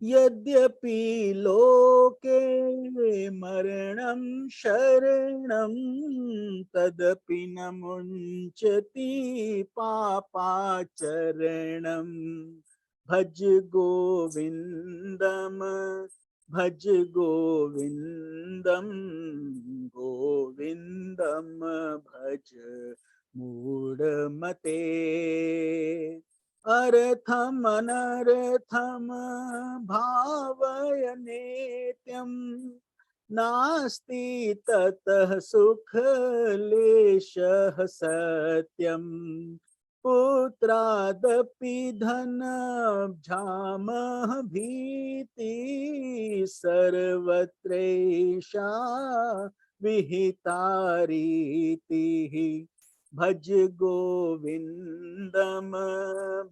यद्यपि लोके मरणं शरणं तदपि न मुञ्चति पापाचरणम्। भज गोविन्दम भज गोविन्दम गोविन्दम भज मूढ़मते। अर्थम अनर्थम भावय नित्यं नास्ति ततः सुख लेशः सत्यम्। पुत्रादपि धनभ्यामः भीति सर्वत्रैषा विहिता रीतिः। भज गोविन्दम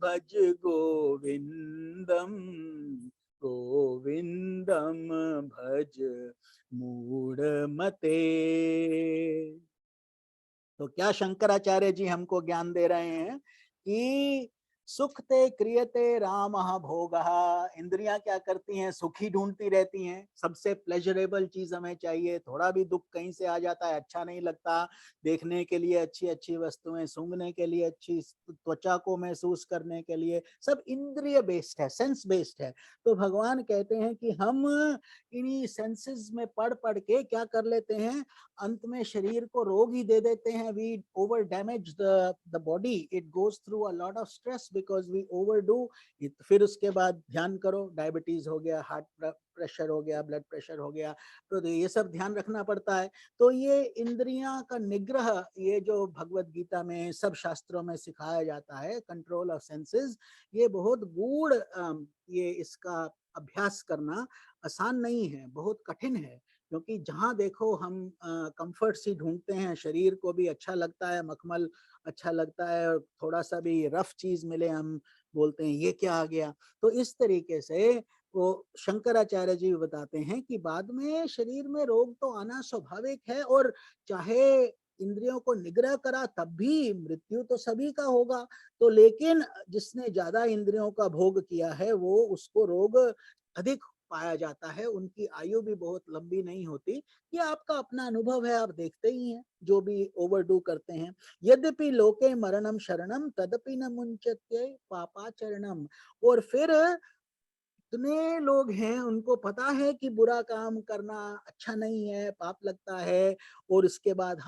भज गोविन्दम गोविन्दम भज मूढ़मते। तो क्या शंकराचार्य जी हमको ज्ञान दे रहे हैं कि सुखते क्रियते रामः भोगः। इंद्रियां क्या करती हैं? सुखी ढूंढती रहती हैं, सबसे प्लेजरेबल चीज हमें चाहिए। थोड़ा भी दुख कहीं से आ जाता है, अच्छा नहीं लगता। देखने के लिए अच्छी अच्छी वस्तुएं, सूंघने के लिए अच्छी, त्वचा को महसूस करने के लिए, सब इंद्रिय बेस्ड है, सेंस बेस्ड है। तो भगवान कहते हैं कि हम इन्हीं सेंसेस में पढ़ पढ़ के क्या कर लेते हैं, अंत में शरीर को रोग ही दे देते हैं। We over damage the body, it goes through a lot of stress because we overdo it. फिर उसके बाद ध्यान करो, डायबिटीज हो गया, हार्ट प्रेशर हो गया, ब्लड प्रेशर हो गया, तो ये सब ध्यान रखना पड़ता है। तो ये इंद्रियां का निग्रह, ये जो भगवत गीता में, सब शास्त्रों में सिखाया जाता है, कंट्रोल ऑफ सेंसेस, ये बहुत गूढ़, ये इसका अभ्यास करना आसान नहीं है, बहुत कठिन है। क्योंकि जहाँ देखो हम कंफर्ट सी ढूंढते हैं, शरीर को भी अच्छा लगता है, मखमल अच्छा लगता है, और थोड़ा सा भी रफ चीज मिले हम बोलते हैं ये क्या आ गया। तो इस तरीके से वो शंकराचार्य जी बताते हैं कि बाद में शरीर में रोग तो आना स्वाभाविक है, और चाहे इंद्रियों को निग्रह करा तब भी मृत्यु तो सभी का होगा। तो लेकिन जिसने ज्यादा इंद्रियों का भोग किया है वो, उसको रोग अधिक पाया जाता है, उनकी आयु भी बहुत लंबी नहीं होती। ये आपका अपना अनुभव है, आप देखते ही हैं जो भी ओवरडू करते हैं। यद्यपि लोके मरणम शरणम तदपि न मुंचत्ये पापाचरणम। और फिर इतने लोग हैं, उनको पता है कि बुरा काम करना अच्छा नहीं है, पाप लगता है, और उसके बाद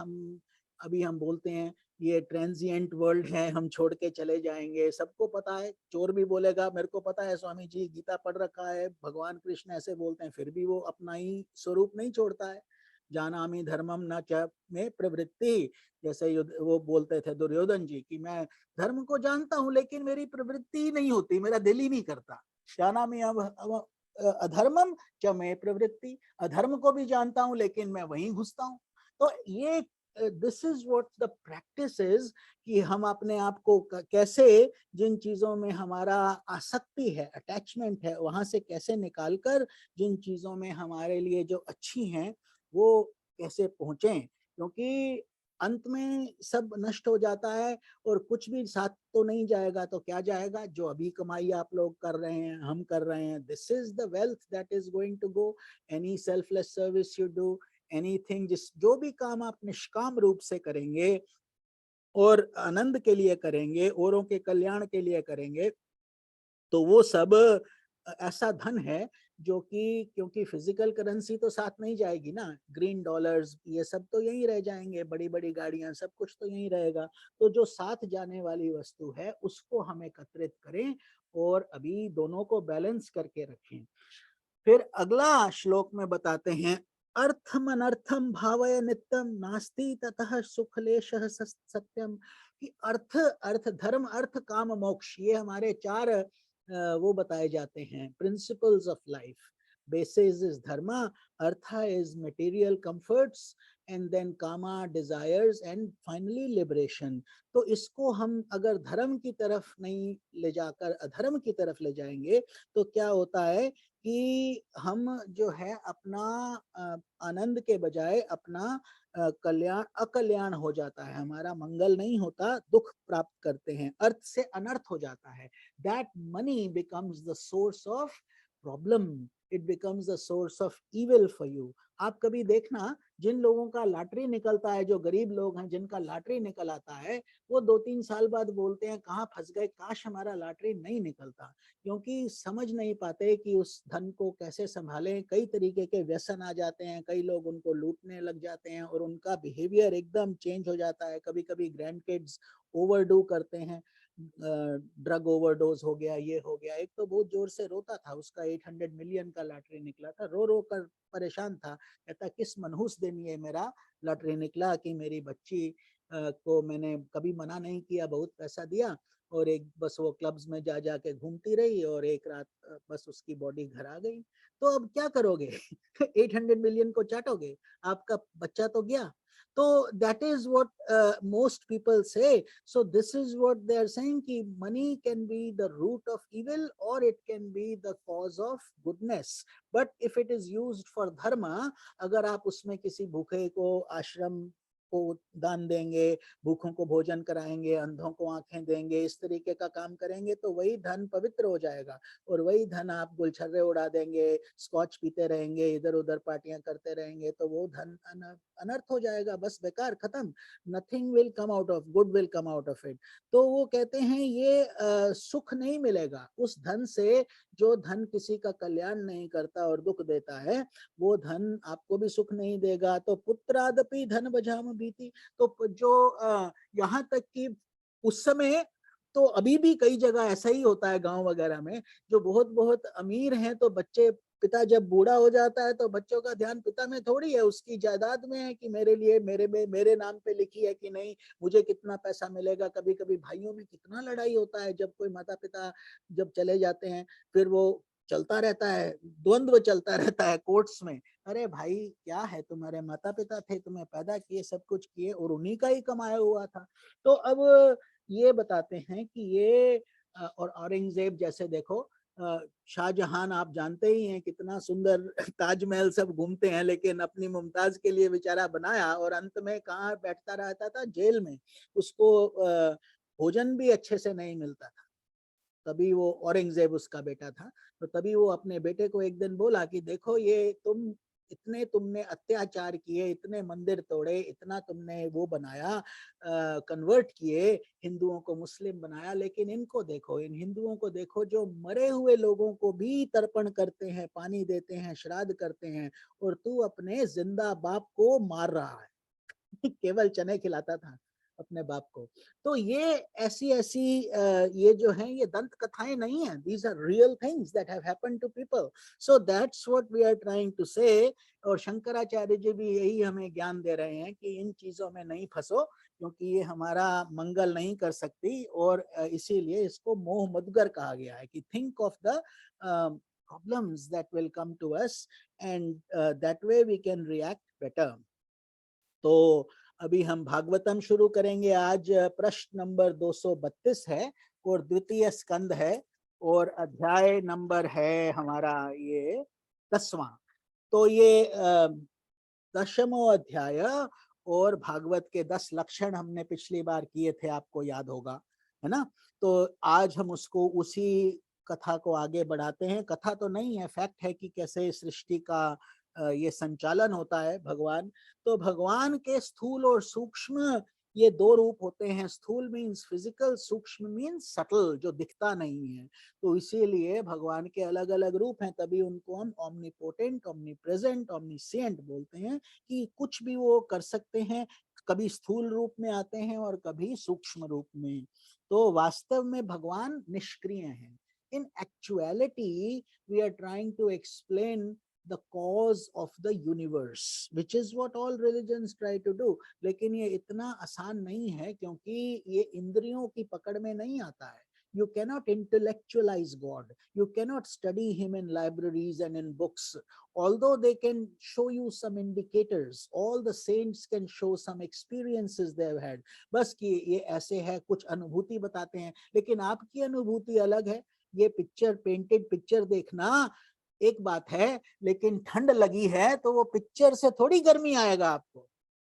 अभी हम बोलते हैं ये ट्रांजिएंट वर्ल्ड है, हम छोड़ के चले जाएंगे, सबको पता है। चोर भी बोलेगा मेरे को पता है स्वामी जी, गीता पढ़ रखा है, भगवान कृष्ण ऐसे बोलते हैं, फिर भी वो अपना ही स्वरूप नहीं छोड़ता है। जानामि धर्मम न च में प्रवृत्ति, जैसे वो बोलते थे दुर्योधन जी कि मैं धर्म को जानता हूं लेकिन मेरी प्रवृत्ति ही नहीं होती, मेरा दिल ही नहीं करता। जानामि अब अधर्मम च में प्रवृत्ति, अधर्म को भी जानता हूं लेकिन मैं वहीं घुसता हूं। तो ये this is what the practice is, कि हम अपने आप को कैसे, जिन चीजों में हमारा आसक्ति है, अटैचमेंट है, वहां से कैसे निकालकर जिन चीजों में हमारे लिए जो अच्छी हैं वो कैसे पहुंचे। क्योंकि अंत में सब नष्ट हो जाता है, और कुछ भी साथ तो नहीं जाएगा, तो क्या जाएगा? जो अभी कमाई आप लोग कर रहे हैं, हम कर रहे हैं, this is the wealth that is going to go. Any selfless service you do, anything, जो भी काम आप निष्काम रूप से करेंगे और आनंद के लिए करेंगे, औरों के कल्याण के लिए करेंगे, तो वो सब ऐसा धन है जो कि, क्योंकि फिजिकल करेंसी तो साथ नहीं जाएगी ना, ग्रीन डॉलर्स ये सब तो यहीं रह जाएंगे, बड़ी बड़ी गाड़ियां, सब कुछ तो यहीं रहेगा। तो जो साथ जाने वाली वस्तु है उसको हम एकत्रित करें, और अभी दोनों को बैलेंस करके रखें। फिर अगला श्लोक में बताते हैं, अर्थम अनर्थम भावय नित्यम नास्ति ततः सुखलेशः सत्यम। कि अर्थ, धर्म, अर्थ, काम, मोक्ष, ये हमारे चार वो बताए जाते हैं, principles of life. Basis is dharma, artha is material comforts, and then kama desires, and finally liberation. तो इसको हम अगर धर्म की तरफ नहीं ले जाकर अधर्म की तरफ ले जाएंगे, तो क्या होता है कि हम जो है अपना आनंद के बजाय अपना कल्याण, अकल्याण हो जाता है, हमारा मंगल नहीं होता, दुख प्राप्त करते हैं, अर्थ से अनर्थ हो जाता है। That money becomes the source of problem, it becomes the source of evil for you. आप कभी देखना, जिन लोगों का लॉटरी निकलता है, जो गरीब लोग हैं जिनका लॉटरी निकल आता है, वो 2-3 साल बाद बोलते हैं कहाँ फंस गए, काश हमारा लॉटरी नहीं निकलता। क्योंकि समझ नहीं पाते कि उस धन को कैसे संभालें। कई तरीके के व्यसन आ जाते हैं, कई लोग उनको लूटने लग जाते हैं और उनका बिहेवियर एकदम चेंज हो जाता है। कभी कभी ग्रैंड किड्स ओवरडू करते हैं, ड्रग ओवरडोज हो गया, ये हो गया। एक तो बहुत जोर से रोता था, उसका 800 मिलियन का लॉटरी निकला था, रो रो कर परेशान था, कहता किस मनहूस दिन ये मेरा लॉटरी निकला कि मेरी बच्ची को मैंने कभी मना नहीं किया, बहुत पैसा दिया और एक बस वो क्लब्स में जा जा के घूमती रही और एक रात बस उसकी बॉडी घर आ गई। तो अब क्या करोगे? 800 मिलियन को चाटोगे? आपका बच्चा तो गया। So that is what most people say. So this is what they are saying कि money can be the root of evil or it can be the cause of goodness. But if it is used for dharma, अगर आप उसमें किसी भूखे को आश्रम को दान देंगे, भूखों को भोजन कराएंगे, अंधों को आंखें देंगे, इस तरीके का काम करेंगे तो वही धन पवित्र हो जाएगा। और वही धन आप गुलछर्रे उड़ा देंगे, स्कॉच पीते रहेंगे, इधर उधर पार्टियां करते रहेंगे तो वो धन अनर्थ हो जाएगा, बस बेकार, खत्म। Nothing will come out of, good will come out of it. तो वो कहते हैं ये सुख नहीं मिलेगा उस धन से जो धन किसी का कल्याण नहीं करता और दुख देता है, वो धन आपको भी सुख नहीं देगा। तो पुत्रादपि धन बझाम भीति। तो जो यहाँ तक कि उस समय, तो अभी भी कई जगह ऐसा ही होता है गांव वगैरह में, जो बहुत बहुत अमीर हैं तो बच्चे, पिता जब बूढ़ा हो जाता है तो बच्चों का ध्यान पिता में थोड़ी है, उसकी जायदाद में है कि मेरे लिए मेरे नाम पे लिखी है कि नहीं, मुझे कितना पैसा मिलेगा। कभी कभी भाइयों में कितना लड़ाई होता है जब कोई माता पिता जब चले जाते हैं, फिर वो चलता रहता है, द्वंद्व चलता रहता है कोर्ट्स में। अरे भाई क्या है, तुम्हारे माता पिता थे, तुम्हें पैदा किए, सब कुछ किए और उन्हीं का ही कमाया हुआ था। तो अब ये बताते हैं कि ये और औरंगजेब जैसे देखो, शाहजहां आप जानते ही हैं कितना सुंदर ताजमहल सब घूमते हैं, लेकिन अपनी मुमताज के लिए बेचारा बनाया और अंत में कहाँ बैठता रहता था, जेल में। उसको भोजन भी अच्छे से नहीं मिलता था। तभी वो, औरंगजेब उसका बेटा था, तो तभी वो अपने बेटे को एक दिन बोला कि देखो ये तुमने अत्याचार किए, इतने मंदिर तोड़े, इतना तुमने वो बनाया, कन्वर्ट किए, हिंदुओं को मुस्लिम बनाया, लेकिन इनको देखो, इन हिंदुओं को देखो जो मरे हुए लोगों को भी तर्पण करते हैं, पानी देते हैं, श्राद्ध करते हैं, और तू अपने जिंदा बाप को मार रहा है। केवल चने खिलाता था अपने बाप को। तो ये ऐसी ऐसी ये जो है ये दंत कथाएं नहीं है, these are real things that have happened to people. So that's what we are trying to say. और शंकराचार्य जी भी यही हमें ज्ञान दे रहे हैं कि इन चीजों में नहीं फंसो, क्योंकि ये हमारा मंगल नहीं कर सकती, और इसीलिए इसको मोह मदगर कहा गया है कि think of the problems that will come to us and that way we can react better. तो अभी हम भागवतम शुरू करेंगे। आज प्रश्न नंबर 232 है और द्वितीय स्कंद है और अध्याय नंबर है हमारा ये 10वां। तो ये 10वां अध्याय और भागवत के 10 लक्षण हमने पिछली बार किए थे, आपको याद होगा, है ना। तो आज हम उसको उसी कथा को आगे बढ़ाते हैं। कथा तो नहीं है, फैक्ट है कि कैसे सृष्टि का ये संचालन होता है भगवान। तो भगवान के स्थूल और सूक्ष्म ये दो रूप होते हैं। स्थूल मीन्स फिजिकल, सूक्ष्म मीन्स सटल, जो दिखता नहीं है। तो इसीलिए भगवान के अलग अलग रूप हैं, तभी उनको हम ओमनीपोटेंट, ओमनीप्रेजेंट, ओमनीसिएंट बोलते हैं कि कुछ भी वो कर सकते हैं। कभी स्थूल रूप में आते हैं और कभी सूक्ष्म रूप में। तो वास्तव में भगवान निष्क्रिय हैं। In actuality we are trying to explain the cause of the universe, which is what all religions try to do. लेकिन ये इतना आसान नहीं है, क्योंकि ये इंद्रियों की पकड़ में नहीं आता है। You cannot intellectualize God. You cannot study him in libraries and in books. Although they can show you some indicators, all the saints can show some experiences they have had. बस कि ये ऐसे है, कुछ अनुभूति बताते हैं, लेकिन आपकी अनुभूति अलग है। ये पिक्चर, पेंटेड पिक्चर देखना एक बात है, लेकिन ठंड लगी है तो वो पिक्चर से थोड़ी गर्मी आएगा आपको,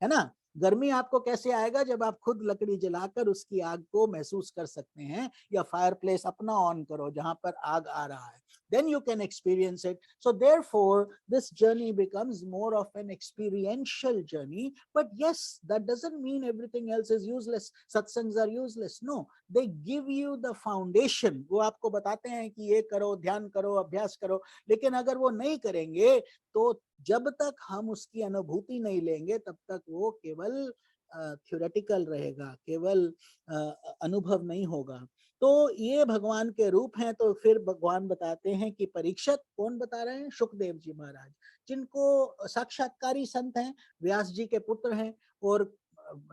है ना। गर्मी आपको कैसे आएगा? जब आप खुद लकड़ी जलाकर उसकी आग को महसूस कर सकते हैं, या फायरप्लेस अपना ऑन करो जहां पर आग आ रहा है, then you can experience it. So therefore this journey becomes more of an experiential journey. But yes, that doesn't mean everything else is useless. Satsangs are useless. No, they give you the foundation. वो आपको बताते हैं कि ये करो, ध्यान करो, अभ्यास करो, लेकिन अगर वो नहीं करेंगे तो जब तक हम उसकी अनुभूति नहीं लेंगे तब तक वो केवल थ्योरेटिकल रहेगा, केवल अनुभव नहीं होगा। तो ये भगवान के रूप हैं। तो फिर भगवान बताते हैं कि परीक्षित, कौन बता रहे हैं? सुखदेव जी महाराज, जिनको साक्षात्कारी संत हैं, व्यास जी के पुत्र हैं, और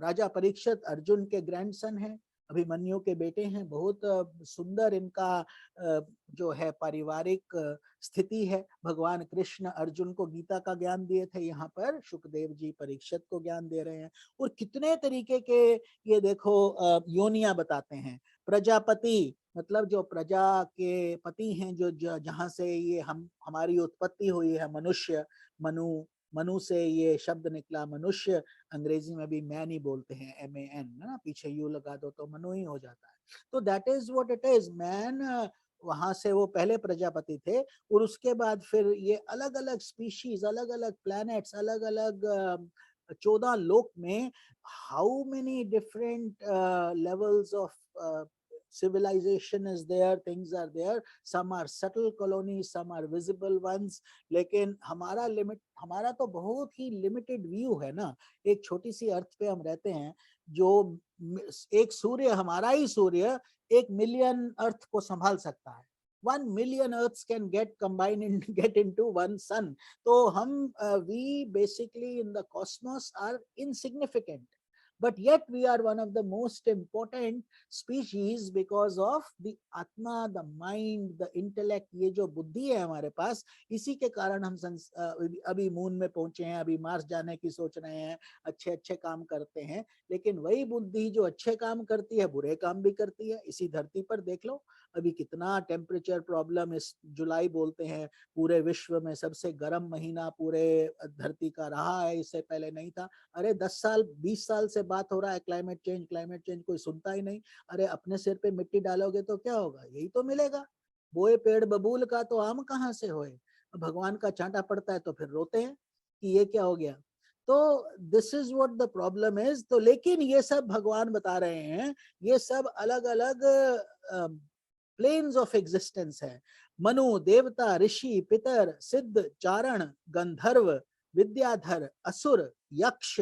राजा परीक्षित अर्जुन के ग्रैंडसन हैं, अभिमन्यु के बेटे हैं। बहुत सुंदर इनका जो है पारिवारिक स्थिति है। भगवान कृष्ण अर्जुन को गीता का ज्ञान दिए थे, यहाँ पर सुखदेव जी परीक्षित को ज्ञान दे रहे हैं। और कितने तरीके के ये देखो योनियां बताते हैं। प्रजापति मतलब जो प्रजा के पति हैं, जो जहां से ये हमारी उत्पत्ति हुई है, मनुष्य, मनु, मनु से ये शब्द निकला मनुष्य। अंग्रेजी में भी मैन ही बोलते हैं, MAN ना, पीछे यू लगा दो तो मनु ही हो जाता है। तो that is what it is, man. वहां से वो पहले प्रजापति थे, और उसके बाद फिर ये अलग अलग स्पीशीज, अलग अलग प्लैनेट्स, अलग अलग 14 लोक में how many different levels of civilization is there, things are there, some are subtle colonies, some are visible ones. लेकिन हमारा तो बहुत ही लिमिटेड व्यू है ना। एक छोटी सी अर्थ पे हम रहते हैं, जो एक सूर्य, हमारा ही सूर्य 1 मिलियन अर्थ को संभाल सकता है। 1 million earths can get combined and get into one sun. तो हम we basically in the cosmos are insignificant, but yet we are one of the most important species because of the atma, the mind, the intellect. ये जो बुद्धि है हमारे पास, इसी के कारण हम अभी मून में पहुंचे हैं, अभी मार्स जाने की सोच रहे हैं, अच्छे अच्छे काम करते हैं। लेकिन वही बुद्धि जो अच्छे काम करती है, बुरे काम भी करती है। इसी धरती पर देख लो, अभी कितना टेम्परेचर प्रॉब्लम, इस जुलाई बोलते हैं पूरे विश्व में सबसे गर्म महीना पूरे धरती का रहा है, इससे पहले नहीं था। अरे 10 साल 20 साल से बात हो रहा है क्लाइमेट चेंज, कोई सुनता ही नहीं। अरे अपने सिर पे मिट्टी डालोगे तो क्या होगा? यही तो मिलेगा। बोए पेड़ बबूल का तो आम कहाँ से होए। भगवान का चांटा पड़ता है तो फिर रोते हैं कि ये क्या हो गया। तो this is what the problem is. तो लेकिन ये सब भगवान बता रहे हैं, ये सब अलग अलग प्लेन्स ऑफ एग्जिस्टेंस है। मनु, देवता, ऋषि, पितर, सिद्ध, चारण, गंधर्व, विद्याधर, असुर, यक्ष,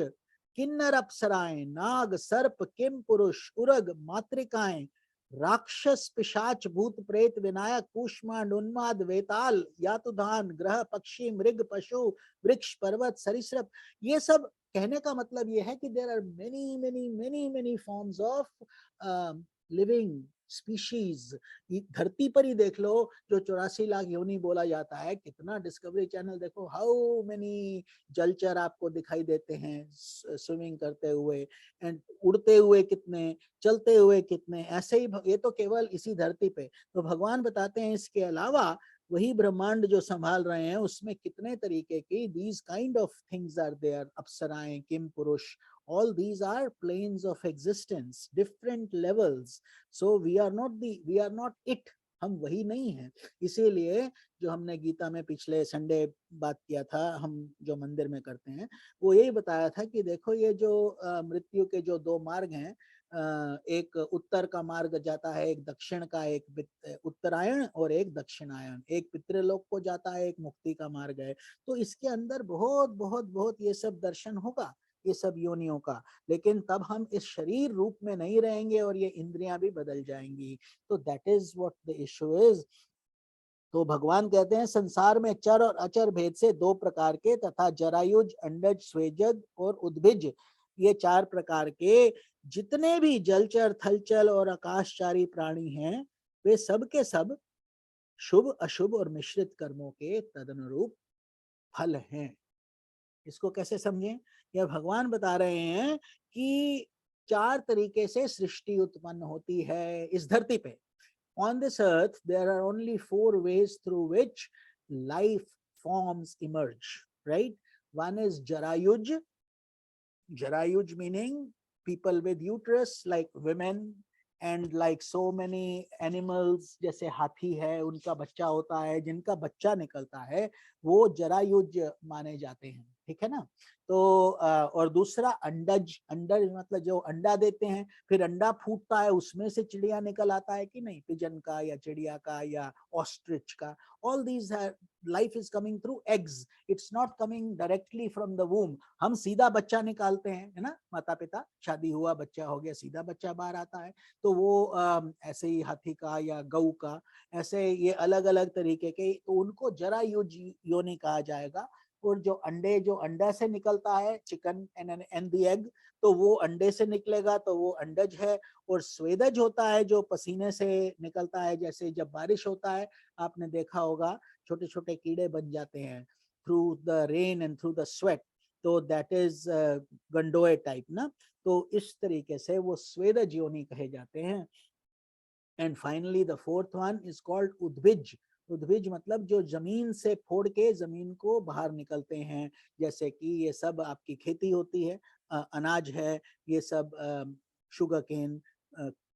किन्नर, अप्सराएं, नाग, सर्प, किम पुरुष, उरग, मातृकाएं, राक्षस, पिशाच, भूत, प्रेत, विनायक, कूष्मांड, उन्माद, वेताल, यातुधान, ग्रह, पक्षी, मृग, पशु, वृक्ष, पर्वत, सरीसृप। ये सब कहने का मतलब ये है कि there are many many many many forms of living species. धरती पर ही देख लो, जो 84 लाख योनि बोला जाता है, कितना डिस्कवरी चैनल देखो, हाउ मेनी जलचर आपको दिखाई देते हैं स्विमिंग करते हुए, एंड उड़ते हुए कितने, चलते हुए कितने, ऐसे ही। ये तो केवल इसी धरती पे। तो भगवान बताते हैं इसके अलावा वही ब्रह्मांड जो संभाल रहे हैं उसमें कितने तरीके की these kind of things are there, अप्सराएं, किम पुरुष, all these are planes of existence, different levels. So we are not it, हम वही नहीं हैं। इसीलिए जो हमने गीता में पिछले संडे बात किया था, हम जो मंदिर में करते हैं, वो यही बताया था कि देखो ये जो मृत्यु के जो 2 मार्ग हैं, एक उत्तर का मार्ग जाता है, एक दक्षिण का, एक उत्तरायण और एक दक्षिणायन, एक पितृलोक को जाता है, एक मुक्ति का मार्ग है। तो इसके अंदर बहुत बहुत बहुत ये सब दर्शन होगा, ये सब योनियों का। लेकिन तब हम इस शरीर रूप में नहीं रहेंगे और ये इंद्रियां भी बदल जाएंगी। तो that is what the issue is. तो भगवान कहते हैं संसार में चर और अचर भेद से 2 प्रकार के तथा जरायुज, अंडज, स्वेजद और उद्भिज, ये 4 प्रकार के जितने भी जलचर, थलचर और आकाशचारी प्राणी हैं, वे सब के सब शुभ, अशुभ और मिश्रित कर्मों के तदनुरूप फल हैं। इसको कैसे समझें? यह भगवान बता रहे हैं कि 4 तरीके से सृष्टि उत्पन्न होती है इस धरती पे। On this earth, there are only 4 ways through which life forms emerge, right? One is Jarayuj, Jarayuj meaning people with uterus like women and like so many animals, जैसे हाथी है उनका बच्चा होता है, जिनका बच्चा निकलता है वो जरायुज माने जाते हैं, ठीक है ना। तो और दूसरा अंडज, अंडज मतलब जो अंडा देते हैं, फिर अंडा फूटता है उसमें से चिड़िया निकल आता है कि नहीं, पिजन का या चिड़िया का या ऑस्ट्रिच का, all these life is coming through eggs, it's not coming directly from the वूम। हम सीधा बच्चा निकालते हैं, है ना, माता पिता, शादी हुआ बच्चा हो गया सीधा बच्चा बाहर आता है। तो वो ऐसे ही हाथी का या गऊ का, ऐसे ये अलग अलग तरीके के, तो उनको जरायुज योनि कहा जाएगा। और जो अंडे, जो अंडा से निकलता है, चिकन एंड द एग, तो वो अंडे से निकलेगा तो वो अंडज है। और स्वेदज होता है जो पसीने से निकलता है, जैसे जब बारिश होता है आपने देखा होगा छोटे छोटे कीड़े बन जाते हैं through the rain and through the sweat, तो दैट इज गंडोए टाइप ना। तो इस तरीके से वो स्वेदज योनि कहे जाते हैं। And finally the fourth one is called उद्भिज। उद्भिज मतलब जो जमीन से फोड़ के जमीन को बाहर निकलते हैं, जैसे कि ये सब आपकी खेती होती है, अनाज है, ये सब शुगर केन,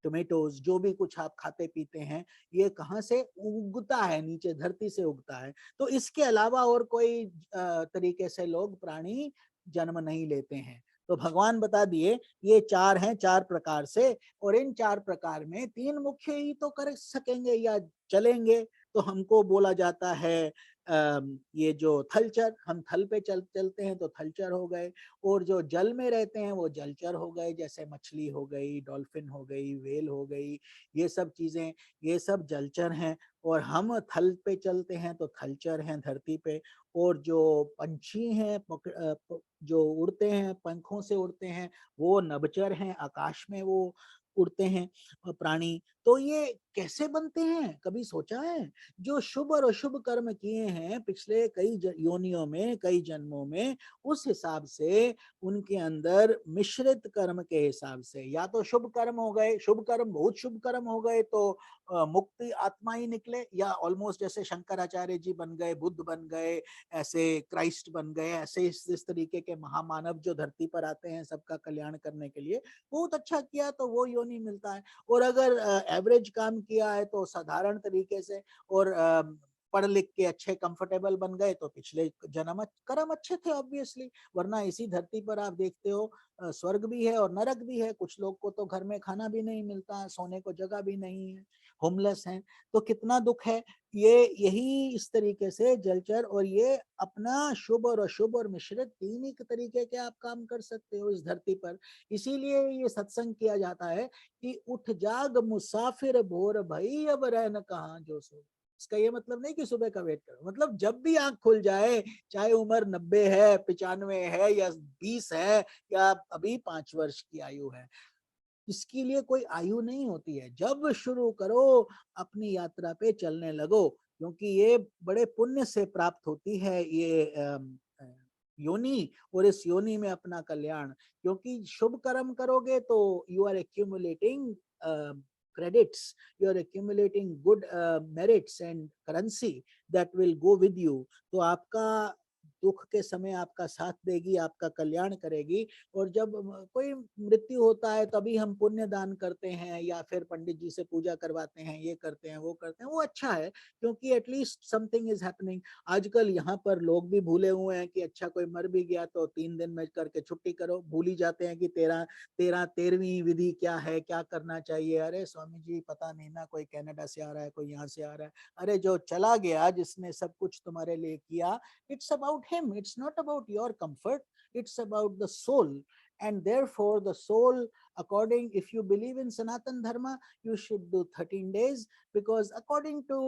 टोमेटोज, जो भी कुछ आप खाते पीते हैं, ये कहाँ से उगता है, नीचे धरती से उगता है। तो इसके अलावा और कोई तरीके से लोग प्राणी जन्म नहीं लेते हैं। तो भगवान बता दिए ये चार हैं, चार प्रकार से, और इन चार प्रकार में तीन मुख्य ही तो कर सकेंगे या चलेंगे। तो हमको बोला जाता है ये जो थलचर, हम थल पे चलते हैं तो थलचर हो गए, और जो जल में रहते हैं वो जलचर हो गए, जैसे मछली हो गई, डॉल्फिन हो गई, वेल हो गई, ये सब चीजें, ये सब जलचर हैं। और हम थल पे चलते हैं तो थलचर हैं धरती पे। और जो पंछी हैं जो उड़ते हैं, पंखों से उड़ते हैं, वो नभचर हैं, आकाश में वो उड़ते हैं प्राणी। तो ये कैसे बनते हैं, कभी सोचा है? जो शुभ और अशुभ कर्म किए हैं पिछले कई योनियों में, कई जन्मों में, उस हिसाब से उनके अंदर मिश्रित कर्म के हिसाब से, या तो शुभ कर्म हो गए, शुभ कर्म, बहुत शुभ कर्म हो गए तो मुक्ति आत्मा ही निकले, या ऑलमोस्ट जैसे शंकराचार्य जी बन गए, बुद्ध बन गए, ऐसे क्राइस्ट बन गए, ऐसे इस तरीके के महामानव जो धरती पर आते हैं सबका कल्याण करने के लिए, बहुत अच्छा किया तो वो योनि मिलता है। और अगर एवरेज काम किया है तो साधारण तरीके से, और पढ़ लिख के अच्छे कंफर्टेबल बन गए तो पिछले जन्म कर्म अच्छे थे ऑब्वियसली, वरना इसी धरती पर आप देखते हो स्वर्ग भी है और नरक भी है। कुछ लोग को तो घर में खाना भी नहीं मिलता, सोने को जगह भी नहीं है, होमलेस हैं, तो कितना दुख है। ये यही इस तरीके से जलचर, और ये अपना शुभ और अशुभ और मिश्रित तीन ही तरीके के आप काम कर सकते हो इस धरती पर। इसीलिए ये सत्संग किया जाता है कि उठ जाग मुसाफिर भोर भई अब रहन कहाँ जो सो। इसका ये मतलब नहीं कि सुबह का वेट करो, मतलब जब भी आंख खुल जाए, चाहे उम्र 90 है, 95 है, या 20 है, या अभी 5 वर्ष की आयु है, इसके लिए कोई आयु नहीं होती है। जब शुरू करो अपनी यात्रा पे चलने लगो, क्योंकि ये बड़े पुण्य से प्राप्त होती है ये योनि, और इस योनि में अपना कल्याण, क्योंकि शुभ कर्म करोगे तो you are accumulating credits, you are accumulating good merits and currency that will go with you। तो आपका दुख के समय आपका साथ देगी, आपका कल्याण करेगी। और जब कोई मृत्यु होता है तभी हम पुण्य दान करते हैं, या फिर पंडित जी से पूजा करवाते हैं, ये करते हैं, वो करते हैं, वो अच्छा है, क्योंकि एटलीस्ट समथिंग इज हैपनिंग। आजकल यहाँ पर लोग भी भूले हुए हैं कि अच्छा कोई मर भी गया तो 3 दिन में करके छुट्टी करो, भूल ही जाते हैं कि 13वीं विधि क्या है, क्या करना चाहिए। अरे स्वामी जी पता नहीं ना, कोई कनाडा से आ रहा है, कोई यहाँ से आ रहा है। अरे जो चला गया, जिसने सब कुछ तुम्हारे लिए किया, it's about him, it's not about your comfort, it's about the soul। And therefore the soul, according, if you believe in Sanatan Dharma, you should do 13 days, because according to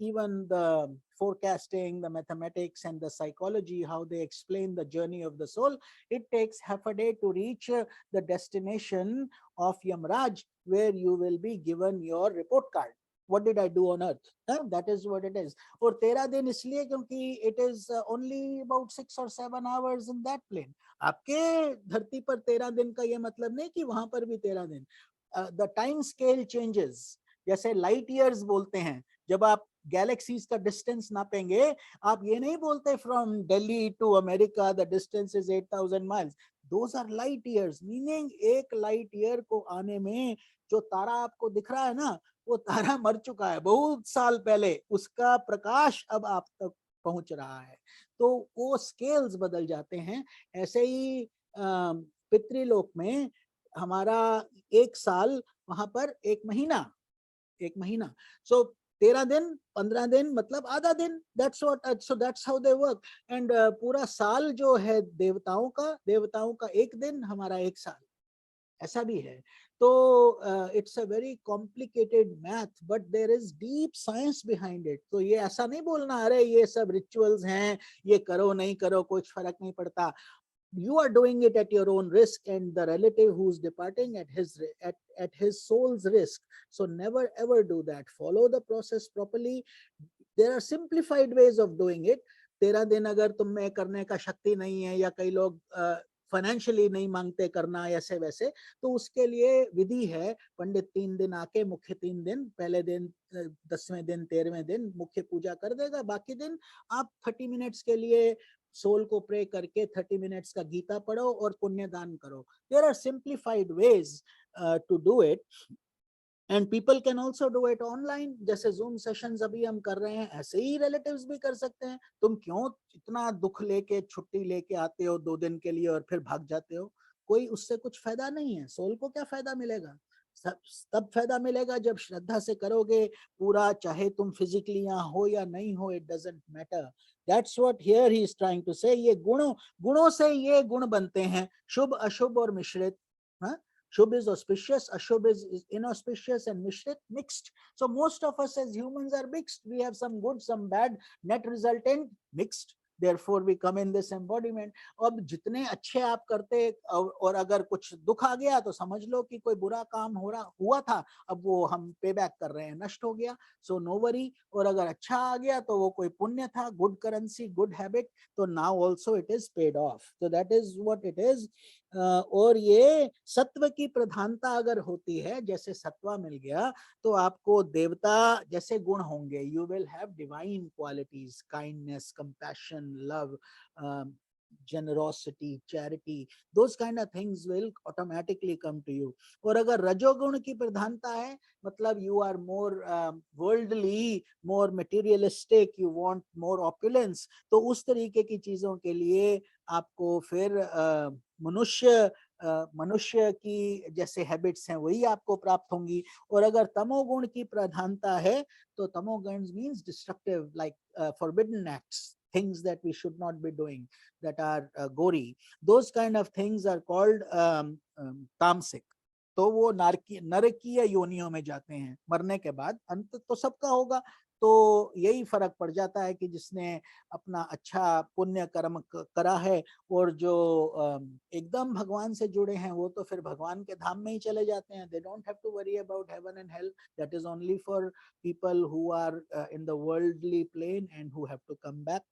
even the forecasting, the mathematics and the psychology, how they explain the journey of the soul, it takes half a day to reach the destination of Yamraj, where you will be given your report card, what did I do on earth, that is what it is। और 13 दिन इसलिए क्योंकि it is only about 6 or 7 hours in that plane। आपके धरती पर 13 दिन का ये मतलब नहीं कि वहां पर भी 13 दिन। द टाइम स्केल चेंजेस, जैसे लाइट ईयर्स बोलते हैं, जब आप गैलेक्सीज का डिस्टेंस नापेंगे, आप ये नहीं बोलते from Delhi to America the distance is 8000 miles. Those are light years, meaning एक लाइट ईयर को आने में जो तारा आपको दिख रहा है ना, वो तारा मर चुका है बहुत साल पहले, उसका प्रकाश अब आप तक पहुंच रहा है। तो वो स्केल्स बदल जाते हैं। ऐसे ही पितृलोक में हमारा एक साल, वहां पर एक महीना, एक महीना, सो 13 दिन 15 दिन मतलब आधा दिन, that's what, so that's how they work. And पूरा साल जो है देवताओं का एक दिन हमारा एक साल, ऐसा भी है। तो it's a very complicated math, but there is deep science behind it. तो ये ऐसा नहीं बोलना अरे ये सब रिचुअल्स हैं, ये करो नहीं करो कुछ फर्क नहीं पड़ता। You are doing it at your own risk, and the relative who's departing at his soul's risk. So never ever do that. Follow the process properly. There are simplified ways of doing it. 13 दिन अगर तुम में करने का शक्ति नहीं है, या कई लोग फाइनेंशियली नहीं मांगते करना ऐसे वैसे, तो उसके लिए विधि है। पंडित 3 दिन आके मुख्य 3 दिन, पहले दिन 10वें दिन 13वें दिन मुख्य पूजा कर देगा, बाकी दिन आप 30 मिनट्स के लिए सोल को प्रे करके 30 मिनट्स का गीता पढ़ो और पुण्य दान करो। There are simplified ways to do it, and people can also do it online. जैसे जूम सेशंस अभी हम कर रहे हैं, ऐसे ही रिलेटिव्स भी कर सकते हैं। तुम क्यों इतना दुख लेके छुट्टी लेके आते हो 2 दिन के लिए और फिर भाग जाते हो? कोई उससे कुछ फायदा नहीं है। सोल को क्या फायदा मिलेगा? तब फायदा मिलेगा जब श्रद्धा से करोगे पूरा, चाहे तुम फिजिकली यहाँ हो या नहीं हो, it doesn't matter. That's what here he is trying to say. ये गुणों से ये गुण बनते हैं, शुभ अशुभ और मिश्रित। हाँ, Shubh is auspicious, Ashubh is inauspicious, and Mishrit mixed. So most of us as humans are mixed. We have some good, some bad. Net resultant mixed. Therefore we come in this embodiment. अब जितने अच्छे आप करते और अगर कुछ दुख आ गया तो समझ लो कि कोई बुरा काम हुआ था, अब वो हम पे बैक कर रहे हैं, नष्ट हो गया, सो नो वरी। और अगर अच्छा आ गया तो वो कोई पुण्य था, गुड करेंसी, गुड हैबिट, तो now also it is paid off. तो that is what it is. और ये सत्व की प्रधानता अगर होती है, जैसे सत्वा मिल गया, तो आपको देवता जैसे गुण होंगे। You will have divine qualities, kindness, compassion, love, generosity, charity, those kind of things will automatically come to you. और अगर रजोगुण की प्रधानता है, मतलब you are more worldly, more materialistic, you want more opulence, तो उस तरीके की चीजों के लिए आपको फिर मनुष्य की जैसे हैबिट्स हैं वही आपको प्राप्त होंगी। और अगर तमोगुण की प्रधानता है, तो तमोगुण means destructive, like forbidden acts, things that we should not be doing, that are gory, those kind of things are called तामसिक। तो वो नरकीय योनियों में जाते हैं। मरने के बाद अंत तो सबका होगा। तो यही फर्क पड़ जाता है कि जिसने अपना अच्छा पुण्य कर्म करा है, और जो एकदम भगवान से जुड़े हैं, वो तो फिर भगवान के धाम में ही चले जाते हैं। They don't have to worry about heaven and hell. That is only for people who are in the worldly plane and who have to come back.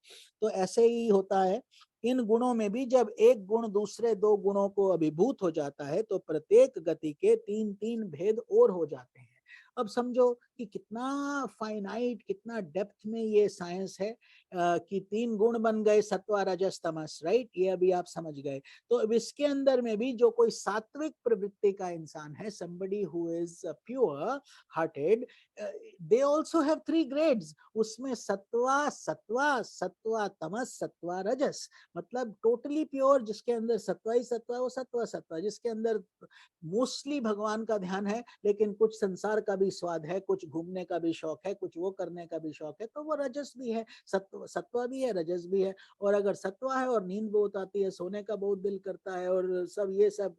तो ऐसे ही होता है इन गुणों में भी। जब एक गुण दूसरे 2 गुणों को अभिभूत हो जाता है, तो प्रत्येक गति के 3-3 भेद और हो जाते हैं। अब समझो कि कितना फाइनाइट, कितना डेप्थ में ये साइंस है कि 3 गुण बन गए, सत्व रजस तमस, राइट? ये अभी आप समझ गए। तो अब इसके अंदर में भी जो कोई सात्विक प्रवृत्ति का इंसान है, somebody who is pure hearted, they also have 3 grades। उसमें सत्वा तमस, सत्वा रजस, मतलब टोटली प्योर, जिसके अंदर सत्वा ही सत्वा, वो सत्वा। जिसके अंदर मोस्टली भगवान का ध्यान है, लेकिन कुछ संसार का भी स्वाद है, कुछ घूमने का भी शौक है, कुछ वो करने का भी शौक है, तो वो रजस भी है। सत्वा भी है, रजस भी है। और अगर सत्वा है और नींद बहुत आती है, सोने का बहुत दिल करता है, और सब ये सब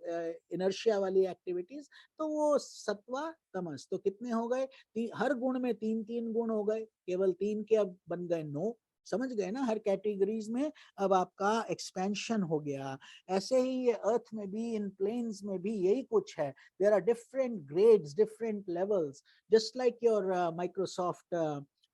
इनर्शिया वाली एक्टिविटीज, तो वो सत्वा तमस। तो कितने हो गए? हर गुण में 3-3 गुण हो गए। केवल 3 के अब बन गए 9। समझ गए ना? हर कैटेगरीज में अब आपका एक्सपेंशन हो गया। ऐसे ही ये अर्थ में भी, इन प्लेन्स में भी यही कुछ है। There are different grades, different levels, just like your Microsoft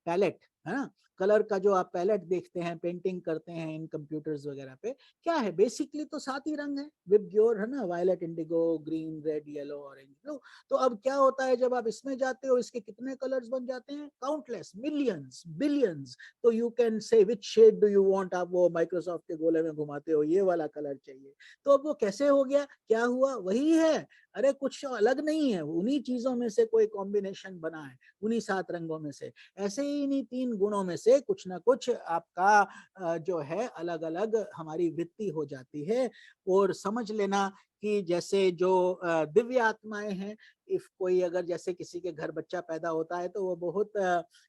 palette है ना। कलर का जो आप पैलेट देखते हैं, पेंटिंग करते हैं इन कंप्यूटर्स वगैरह पे, क्या है बेसिकली तो 7 ही रंग है विद योर, है ना, violet, indigo, green, red, yellow, orange, blue. तो अब क्या होता है जब आप इसमें जाते हो, इसके कितने कलर्स बन जाते हैं, काउंटलेस, मिलियंस, बिलियंस। तो you can say which shade do you want, आप वो माइक्रोसॉफ्ट के गोले में घुमाते हो, ये वाला कलर चाहिए। तो अब वो कैसे हो गया, क्या हुआ, वही है, अरे कुछ अलग नहीं है, उन्हीं चीजों में से कोई कॉम्बिनेशन बना है, उन्हीं 7 रंगों में से। ऐसे ही इन्हीं 3 गुणों में से कुछ ना कुछ आपका जो है अलग अलग हमारी वृत्ति हो जाती है। और समझ लेना कि जैसे जो दिव्य आत्माएं हैं, इफ कोई अगर जैसे किसी के घर बच्चा पैदा होता है तो वो बहुत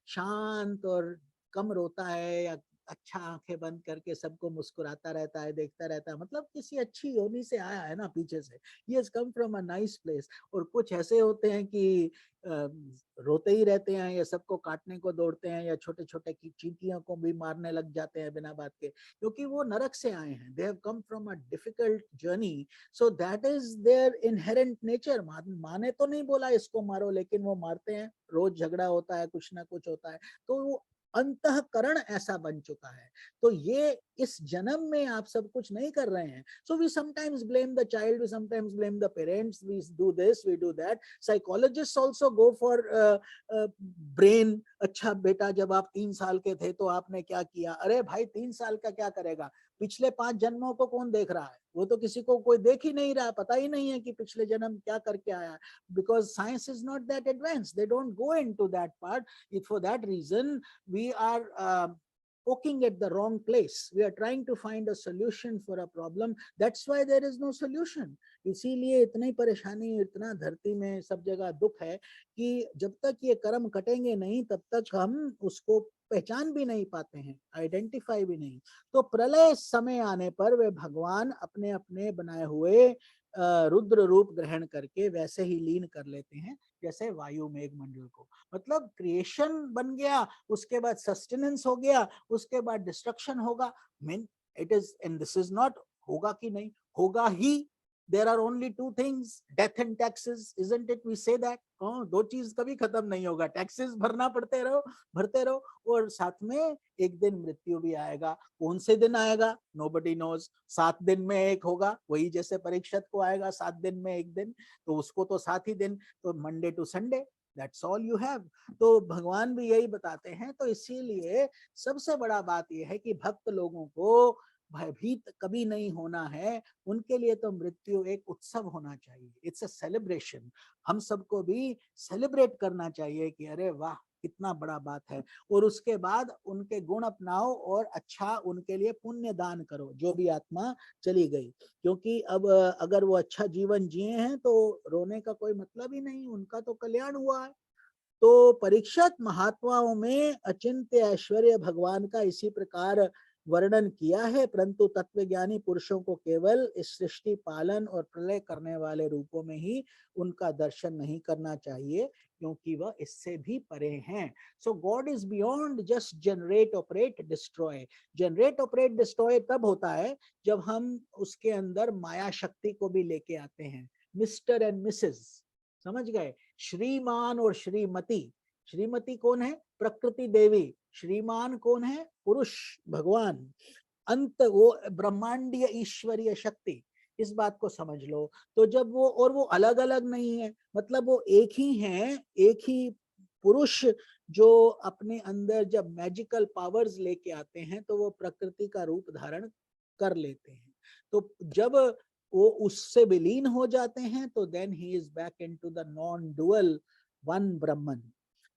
शांत और कम रोता है, या अच्छा आंखें बंद करके सबको मुस्कुराता रहता है, देखता रहता है, मतलब किसी अच्छी योनि से आया है ना पीछे से, he has come from a nice place. और कुछ ऐसे होते हैं कि रोते ही रहते हैं, या सबको काटने को दौड़ते हैं, या छोटे छोटे चींटियों को भी मारने लग जाते हैं बिना बात के, क्योंकि वो नरक से आए हैं, they have come from a difficult journey. So that is their inherent nature. माँ ने तो नहीं बोला इसको मारो, लेकिन वो मारते हैं, रोज झगड़ा होता है, कुछ ना कुछ होता है, तो वो अंतःकरण ऐसा बन चुका है। तो ये इस जन्म में आप सब कुछ नहीं कर रहे हैं। So we sometimes blame the child, we sometimes blame the parents, we do this, we do that. Psychologist also go for brain. अच्छा बेटा, जब आप 3 साल के थे तो आपने क्या किया, अरे भाई 3 साल का क्या करेगा, पिछले 5 जन्मों को कौन देख रहा है, वो तो किसी को कोई देख ही नहीं रहा, पता ही नहीं है कि पिछले जन्म क्या करके आया, because science is not that advance, they don't go into that part. For that reason we are poking at the wrong place. We are trying to find a solution for a problem, that's why there is no solution. इसीलिए इतनी परेशानी, इतना धरती में सब जगह दुख है कि जब तक ये कर्म कटेंगे नहीं तब तक हम उसको पहचान भी नहीं पाते हैं, आइडेंटिफाई भी नहीं। तो प्रलय समय आने पर वे भगवान अपने अपने बनाए हुए रुद्र रूप ग्रहण करके वैसे ही लीन कर लेते हैं जैसे वायु मेघ मंडल को। मतलब क्रिएशन बन गया, उसके बाद सस्टेनेंस हो गया, उसके बाद डिस्ट्रक्शन होगा। Mean it is, and this is not होगा कि नहीं, होगा ही। There are only 2 things, death and taxes, isn't it, we say that. दो चीज कभी खत्म नहीं होगा, टैक्सेस भरना पड़ते रहो, भरते रहो, और साथ में एक दिन मृत्यु भी आएगा। कौन से दिन आएगा, नोबडी नोज। 7 दिन में एक होगा, वही जैसे परीक्षित को आएगा 7 दिन में एक दिन, तो उसको तो 7 ही दिन, तो Monday to Sunday, that's all you have. तो भगवान भी यही बताते हैं। तो इसीलिए सबसे बड़ा बात यह है कि भक्त लोगों को भयभीत कभी नहीं होना है, उनके लिए तो मृत्यु एक उत्सव होना चाहिए, इट्स अ सेलिब्रेशन। हम सबको भी सेलिब्रेट करना चाहिए कि अरे वाह कितना बड़ा बात है। और उसके बाद उनके गुण अपनाओ और अच्छा उनके लिए पुण्य दान करो, जो भी आत्मा चली गई। क्योंकि अब अगर वो अच्छा जीवन जिए हैं तो रोने का कोई मतलब ही नहीं, उनका तो कल्याण हुआ है। तो परीक्षित महात्माओं में अचिंत्य ऐश्वर्य भगवान का इसी प्रकार वर्णन किया है, परंतु तत्वज्ञानी पुरुषों को केवल इस सृष्टि पालन और प्रलय करने वाले रूपों में ही उनका दर्शन नहीं करना चाहिए, क्योंकि वह इससे भी परे हैं। So God is beyond just generate, operate, destroy. Generate, operate, destroy तब होता है जब हम उसके अंदर माया शक्ति को भी लेके आते हैं। मिस्टर एंड मिसेस, समझ गए, श्रीमान और श्रीमती। श्रीमती कौन है, प्रकृति देवी। श्रीमान कौन है, पुरुष भगवान। अंत वो ब्रह्मांडीय ईश्वरीय शक्ति, इस बात को समझ लो। तो जब वो, और वो अलग अलग नहीं है, मतलब वो एक ही हैं, एक ही पुरुष जो अपने अंदर जब मैजिकल पावर्स लेके आते हैं तो वो प्रकृति का रूप धारण कर लेते हैं। तो जब वो उससे विलीन हो जाते हैं तो then he is back into the non dual one Brahman.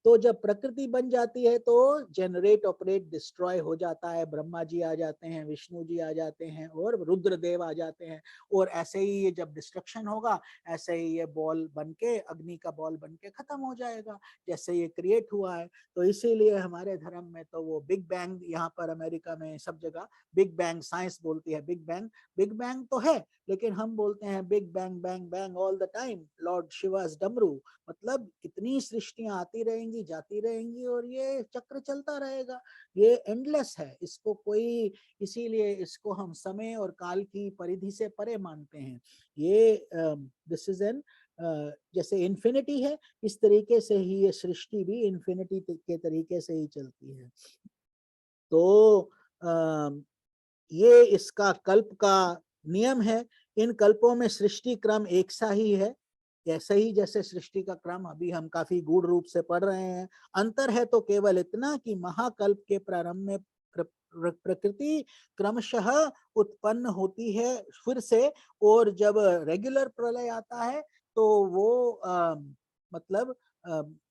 तो जब प्रकृति बन जाती है तो जनरेट, ऑपरेट, डिस्ट्रॉय हो जाता है। ब्रह्मा जी आ जाते हैं, विष्णु जी आ जाते हैं और रुद्रदेव आ जाते हैं। और ऐसे ही ये जब डिस्ट्रक्शन होगा, ऐसे ही ये बॉल बनके, अग्नि का बॉल बनके खत्म हो जाएगा, जैसे ये क्रिएट हुआ है। तो इसीलिए हमारे धर्म में तो वो बिग बैंग, यहाँ पर अमेरिका में सब जगह बिग बैंग, साइंस बोलती है बिग बैंग। बिग बैंग तो है, लेकिन हम बोलते हैं big bang, bang bang all the time, Lord Shivas डमरू। मतलब इतनी सृष्टियां आती रहेंगी, जाती रहेंगी, और ये चक्र चलता रहेगा, ये एंडलेस है। इसको कोई, इसीलिए इसको हम समय और काल की परिधि से परे मानते हैं। ये दिस इज एन, जैसे इन्फिनिटी है, इस तरीके से ही ये सृष्टि भी इन्फिनिटी के तरीके से ही चलती है। तो ये इसका कल्प का नियम है। इन कल्पों में सृष्टि क्रम एक सा ही है, ऐसा ही जैसे सृष्टि का क्रम अभी हम काफी गूढ़ रूप से पढ़ रहे हैं। अंतर है तो केवल इतना कि महाकल्प के प्रारंभ में प्रकृति क्रमशः उत्पन्न होती है फिर से, और जब रेगुलर प्रलय आता है तो वो मतलब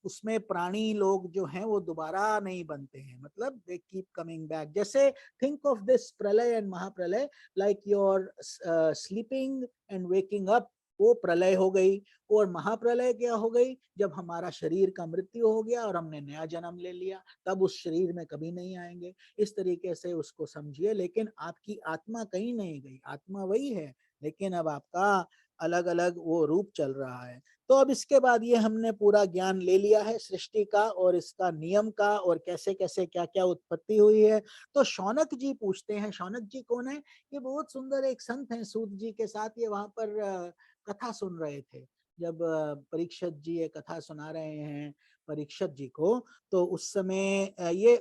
उसमें प्राणी लोग जो हैं वो दोबारा नहीं बनते हैं, मतलब दे कीप कमिंग बैक। जैसे थिंक ऑफ दिस प्रलय एंड महाप्रलय like your sleeping and waking up, वो प्रलय हो गई। और महाप्रलय क्या हो गई, जब हमारा शरीर का मृत्यु हो गया और हमने नया जन्म ले लिया, तब उस शरीर में कभी नहीं आएंगे। इस तरीके से उसको समझिए। लेकिन आपकी आत्मा कहीं नहीं गई, आत्मा वही है, लेकिन अब आपका अलग अलग वो रूप चल रहा है। तो अब इसके बाद ये हमने पूरा ज्ञान ले लिया है सृष्टि का और इसका नियम का, और कैसे कैसे क्या क्या उत्पत्ति हुई है। तो शौनक जी पूछते हैं, शौनक जी कौन है? ये बहुत सुंदर एक संत हैं, सूत जी के साथ ये वहां पर कथा सुन रहे थे। जब परीक्षित जी ये कथा सुना रहे हैं परीक्षित जी को, तो उस समय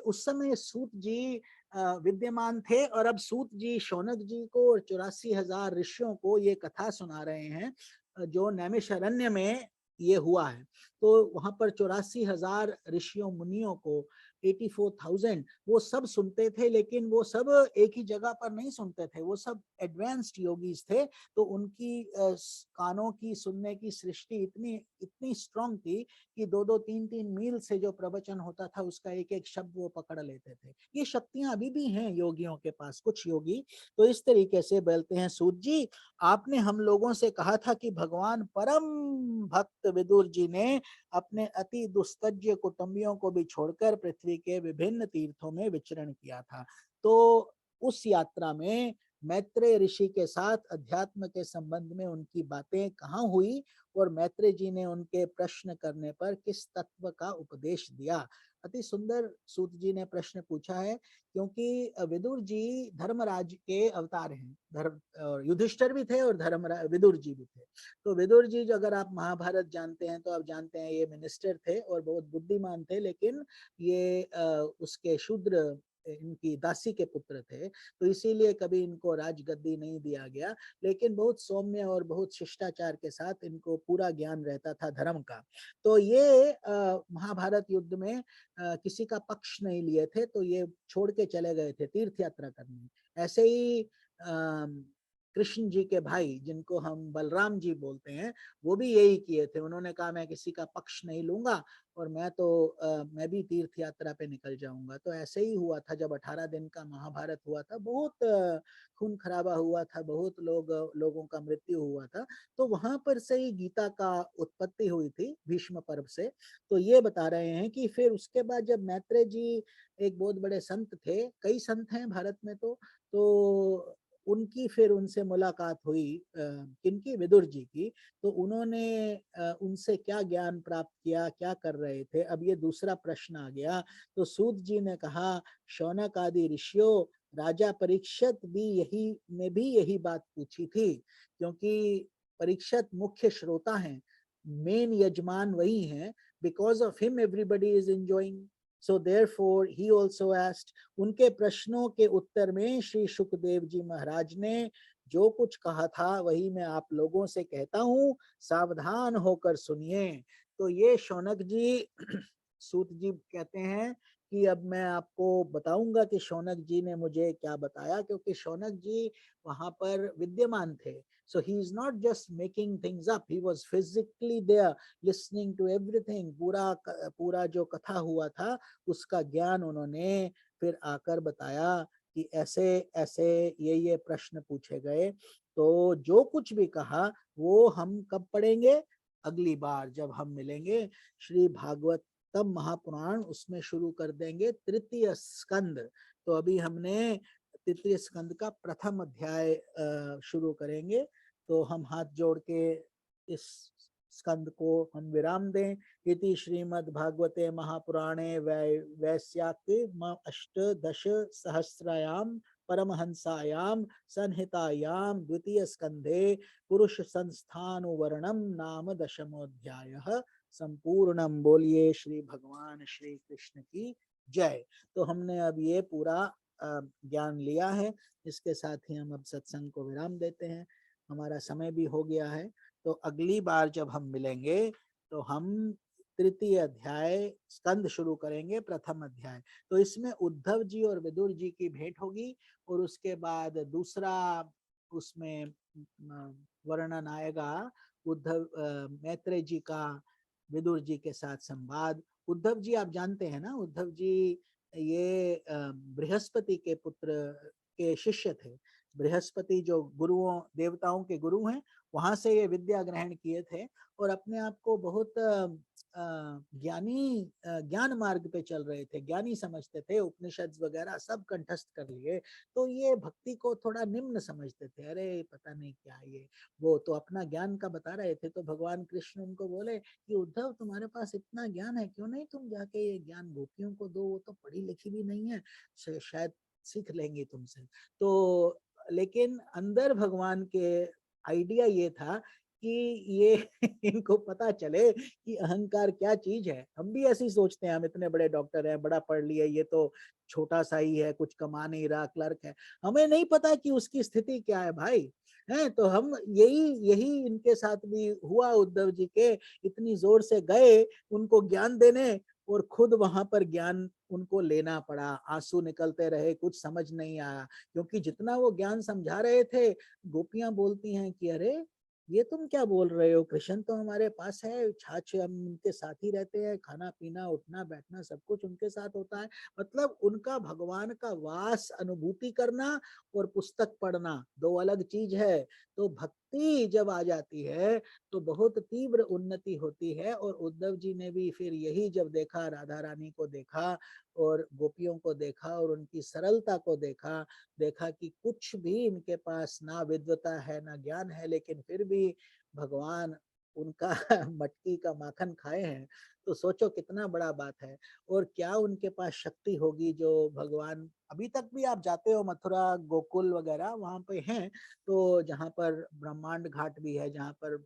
उस समय सूत जी विद्यमान थे, और अब सूत जी शौनक जी को और 84,000 ऋषियों को ये कथा सुना रहे हैं जो नैमिषारण्य में ये हुआ है। तो वहां पर 84,000 ऋषियों मुनियों को 84,000 वो सब सुनते थे, लेकिन वो सब एक ही जगह पर नहीं सुनते थे, वो सब एडवांस्ड योगीज थे। तो उनकी कानों की सुनने की सृष्टि इतनी इतनी स्ट्रांग थी कि 2-2, 3-3 मील से जो प्रवचन होता था उसका एक एक शब्द वो पकड़ लेते थे। ये शक्तियां अभी भी हैं योगियों के पास, कुछ योगी। तो इस तरीके से बोलते हैं, सूत जी आपने हम लोगों से कहा था कि भगवान परम भक्त विदुर जी ने अपने अति दुस्तज्य कुटुंबियों को भी छोड़कर पृथ्वी के विभिन्न तीर्थों में विचरण किया था। तो उस यात्रा में मैत्रेय ऋषि के साथ अध्यात्म के संबंध में उनकी बातें कहाँ हुई, और मैत्रेय जी ने उनके प्रश्न करने पर किस तत्व का उपदेश दिया। अति सुंदर सूत जी ने प्रश्न पूछा है, क्योंकि विदुर जी धर्मराज के अवतार हैं। धर्म युधिष्ठिर भी थे और विदुर जी भी थे। तो विदुर जी जो, अगर आप महाभारत जानते हैं तो आप जानते हैं ये मिनिस्टर थे और बहुत बुद्धिमान थे, लेकिन ये उसके शूद्र इनकी दासी के पुत्र थे, तो इसीलिए कभी इनको राजगद्दी नहीं दिया गया। लेकिन बहुत सौम्य और बहुत शिष्टाचार के साथ इनको पूरा ज्ञान रहता था धर्म का। तो ये महाभारत युद्ध में किसी का पक्ष नहीं लिए थे, तो ये छोड़ के चले गए थे तीर्थ यात्रा करने। ऐसे ही कृष्ण जी के भाई जिनको हम बलराम जी बोलते हैं, वो भी यही किए थे। उन्होंने कहा मैं किसी का पक्ष नहीं लूंगा और मैं भी तीर्थ यात्रा पे निकल जाऊंगा। तो ऐसे ही हुआ था जब 18 दिन का महाभारत हुआ था, बहुत खून खराबा हुआ था, बहुत लोगों का मृत्यु हुआ था। तो वहां पर से ही गीता का उत्पत्ति हुई थी भीष्म पर्व से। तो ये बता रहे हैं कि फिर उसके बाद जब मैत्रेय जी एक बहुत बड़े संत थे, कई संत हैं भारत में, तो उनकी फिर उनसे मुलाकात हुई, किनकी, विदुर जी की। तो उन्होंने उनसे क्या ज्ञान प्राप्त किया, क्या कर रहे थे, अब ये दूसरा प्रश्न आ गया। तो सूत जी ने कहा, शौनक आदि ऋषियों, राजा परीक्षित ने भी यही बात पूछी थी, क्योंकि परीक्षित मुख्य श्रोता हैं, मेन यजमान वही हैं। Because of him everybody is enjoying, so therefore he also asked. उनके प्रश्नों के उत्तर में श्री सुखदेव जी महाराज ने जो कुछ कहा था वही मैं आप लोगों से कहता हूँ, सावधान होकर सुनिए। तो ये शौनक जी सूत जी कहते हैं कि अब मैं आपको बताऊंगा कि शौनक जी ने मुझे क्या बताया, क्योंकि शौनक जी वहां पर विद्यमान थे। So he is not just making things up, he was physically there listening to everything। पूरा जो कथा हुआ था उसका ज्ञान उन्होंने फिर आकर बताया कि ऐसे ऐसे ये प्रश्न पूछे गए। तो जो कुछ भी कहा वो हम कब पढ़ेंगे? अगली बार जब हम मिलेंगे श्री भागवतम महापुराण, उसमें शुरू कर देंगे तृतीय स्कंद। तो अभी हमने तृतीय स्कंद का प्रथम अध्याय शुरू करेंगे। तो हम हाथ जोड़ के इस स्कंद को हम विराम दें। इति श्रीमद् भागवते महापुराणे वैशाखे अष्टादश सहस्रायां परमहंसायां संहितायां द्वितीय स्कंधे पुरुष संस्थानुवर्णम नाम दशमोऽध्यायः संपूर्णम। बोलिए श्री भगवान श्री कृष्ण की जय। तो हमने अब ये पूरा ज्ञान लिया है। इसके साथ ही हम अब सत्संग को विराम देते हैं। हमारा समय भी हो गया है। तो अगली बार जब हम मिलेंगे तो हम तृतीय अध्याय स्कंद शुरू करेंगे, प्रथम अध्याय। तो इसमें उद्धव जी और विदुर जी की भेंट होगी और उसके बाद दूसरा उसमें वर्णन आएगा उद्धव मैत्रेय जी का विदुर जी के साथ संवाद। उद्धव जी आप जानते हैं ना, उद्धव जी ये बृहस्पति के पुत्र के शिष्य थे। बृहस्पति जो गुरुओं देवताओं के गुरु हैं, वहां से ये विद्या ग्रहण किए थे और अपने आप को बहुत ज्ञानी ज्ञान मार्ग पे चल रहे थे, ज्ञानी समझते थे, उपनिषद वगैरह सब कंठस्थ कर लिए। तो ये भक्ति को थोड़ा निम्न समझते थे, अरे पता नहीं क्या ये वो, तो अपना ज्ञान का बता रहे थे। तो भगवान कृष्ण उनको बोले कि उद्धव तुम्हारे पास इतना ज्ञान है, क्यों नहीं तुम जाके ये ज्ञान गोपियों को दो, वो तो पढ़ी लिखी भी नहीं है, शायद सीख लेंगी तुमसे। तो लेकिन अंदर भगवान के आइडिया ये था कि ये इनको पता चले कि अहंकार क्या चीज है। हम भी ऐसे ही सोचते हैं, हम इतने बड़े डॉक्टर हैं, बड़ा पढ़ लिए, ये तो छोटा सा ही है, कुछ कमा नहीं रहा, क्लर्क है। हमें नहीं पता कि उसकी स्थिति क्या है भाई, है। तो हम यही यही इनके साथ भी हुआ, उद्धव जी के इतनी जोर से गए उनको ज्ञान देने और खुद वहां पर ज्ञान उनको लेना पड़ा, आंसू निकलते रहे, कुछ समझ नहीं आया। क्योंकि जितना वो ज्ञान समझा रहे थे, गोपियां बोलती हैं कि अरे ये तुम क्या बोल रहे हो, कृष्ण तो हमारे पास है, छाछ हम उनके साथ ही रहते हैं, खाना पीना उठना बैठना सब कुछ उनके साथ होता है। मतलब उनका भगवान का वास अनुभूति करना और पुस्तक पढ़ना दो अलग चीज है। तो भक्ति जब आ जाती है तो बहुत तीव्र उन्नति होती है। और उद्धव जी ने भी फिर यही जब देखा, राधा रानी को देखा और गोपियों को देखा और उनकी सरलता को देखा, देखा कि कुछ भी इनके पास ना विद्वता है ना ज्ञान है, लेकिन फिर भी भगवान उनका मटकी का माखन खाए हैं। तो सोचो कितना बड़ा बात है। और क्या उनके पास शक्ति होगी जो भगवान, अभी तक भी आप जाते हो मथुरा गोकुल वगैरह वहां पे हैं, तो जहाँ पर ब्रह्मांड घाट भी है, जहाँ पर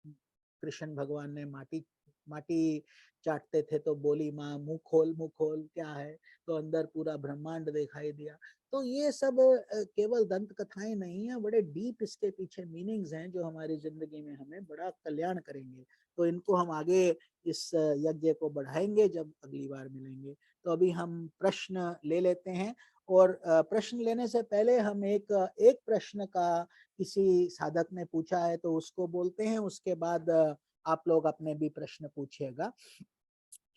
कृष्ण भगवान ने माटी माटी चाटते थे तो बोली माँ मुंह खोल क्या है, तो अंदर पूरा ब्रह्मांड दिखाई दिया। तो ये सब केवल दंत कथाएं नहीं है, बड़े डीप इसके पीछे मीनिंग्स हैं जो हमारी जिंदगी में हमें बड़ा कल्याण करेंगे। तो इनको हम आगे इस यज्ञ को बढ़ाएंगे जब अगली बार मिलेंगे। तो अभी हम प्रश्न ले लेते हैं। और प्रश्न लेने से पहले हम एक प्रश्न का किसी साधक ने पूछा है तो उसको बोलते हैं, उसके बाद आप लोग अपने भी प्रश्न पूछिएगा,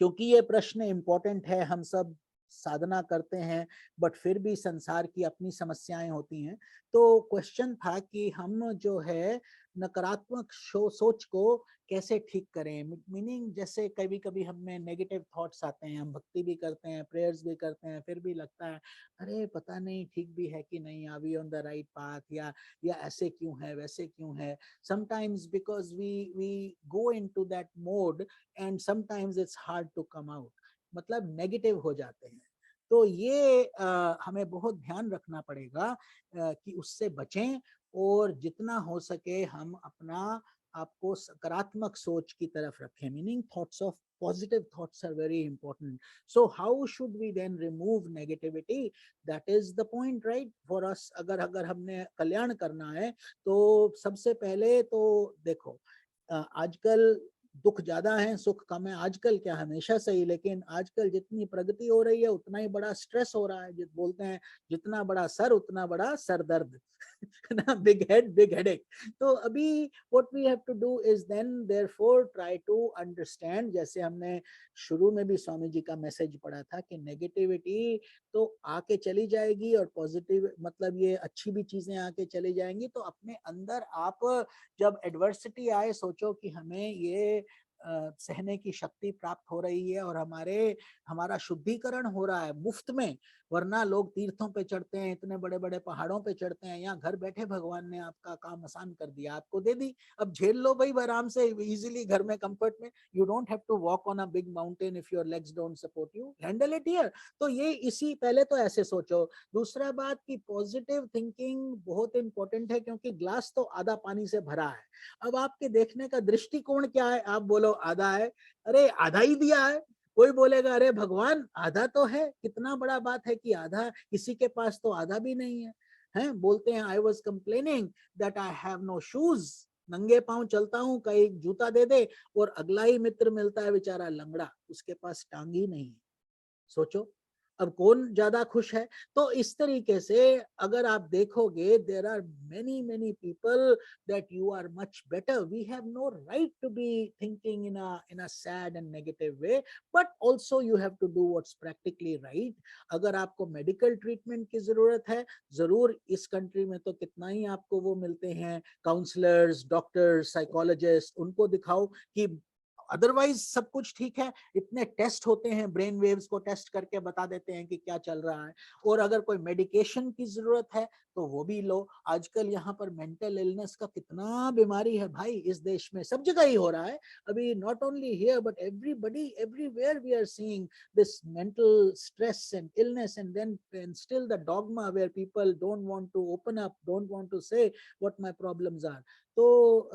क्योंकि ये प्रश्न इम्पोर्टेंट है। हम सब साधना करते हैं बट फिर भी संसार की अपनी समस्याएं होती हैं। तो क्वेश्चन था कि हम जो है नकारात्मक सोच को कैसे ठीक करें। मीनिंग जैसे कभी कभी हमें नेगेटिव थॉट्स आते हैं, हम भक्ति भी करते हैं, प्रेयर्स भी करते हैं, फिर भी लगता है अरे पता नहीं ठीक भी है कि नहीं, are we on the right path, या ऐसे क्यों है वैसे क्यों है। Sometimes because we go into that mode and sometimes it's hard to come out, मतलब नेगेटिव हो जाते हैं। तो ये हमें बहुत ध्यान रखना पड़ेगा कि उससे बचें और जितना हो सके हम अपना आपको सकारात्मक सोच की तरफ रखें। Meaning thoughts of positive thoughts are very important. So how should we then remove negativity? That is the point, right? For us, अगर हमने कल्याण करना है तो सबसे पहले तो देखो, आजकल दुख ज्यादा है सुख कम है। आजकल क्या, हमेशा सही, लेकिन आजकल जितनी प्रगति हो रही है उतना ही बड़ा स्ट्रेस हो रहा है। बोलते हैं जितना बड़ा सर उतना बड़ा सर दर्द ना, बिग हेड बिग हेडेक। तो अभी what we have to do is then therefore try to understand, जैसे हमने शुरू में भी स्वामी जी का मैसेज पढ़ा था कि नेगेटिविटी तो आके चली जाएगी और पॉजिटिव मतलब ये अच्छी भी चीजें आके चली जाएंगी। तो अपने अंदर आप जब एडवर्सिटी आए सोचो कि हमें ये सहने की शक्ति प्राप्त हो रही है और हमारा शुद्धिकरण हो रहा है मुफ्त में। वरना लोग तीर्थों पे चढ़ते हैं, इतने बड़े बड़े पहाड़ों पे चढ़ते हैं, यहाँ घर बैठे भगवान ने आपका काम आसान कर दिया, आपको दे दी, अब झेल लो भाई आराम से इजीली घर में कंफर्ट में। You don't have to walk on a big mountain if your legs don't support you, handle it here. तो ये इसी पहले तो ऐसे सोचो। दूसरा बात की पॉजिटिव थिंकिंग बहुत इंपॉर्टेंट है, क्योंकि ग्लास तो आधा पानी से भरा है। अब आपके देखने का दृष्टिकोण क्या है, आप बोलो आधा है, अरे आधा ही दिया है, कोई बोलेगा अरे भगवान आधा तो है, कितना बड़ा बात है कि आधा, किसी के पास तो आधा भी नहीं है। हैं बोलते हैं I was complaining that I have no shoes, नंगे पांव चलता हूँ, कहीं जूता दे दे, और अगला ही मित्र मिलता है बेचारा लंगड़ा, उसके पास टांग ही नहीं है। सोचो अब कौन ज्यादा खुश है। तो इस तरीके से अगर आप देखोगे there are many many people that you are much better, we have no right to be thinking in a sad and negative way, but also you have to do what's practically right. अगर आपको medical treatment की जरूरत है, जरूर इस country में तो कितना ही आपको वो मिलते हैं, काउंसलर्स, डॉक्टर्स, साइकोलॉजिस्ट, उनको दिखाओ कि अदरवाइज सब कुछ ठीक है। इतने टेस्ट होते हैं, ब्रेन वेव्स को टेस्ट करके बता देते हैं कि क्या चल रहा है। और अगर कोई मेडिकेशन की जरूरत है तो वो भी लो। आजकल यहाँ पर मेंटल इलनेस का कितना बीमारी है भाई, इस देश में सब जगह ही हो रहा है अभी, not only here but everybody everywhere we are seeing this mental stress and illness, and then and still the dogma where people don't want to open up, don't want to say what my problems are. तो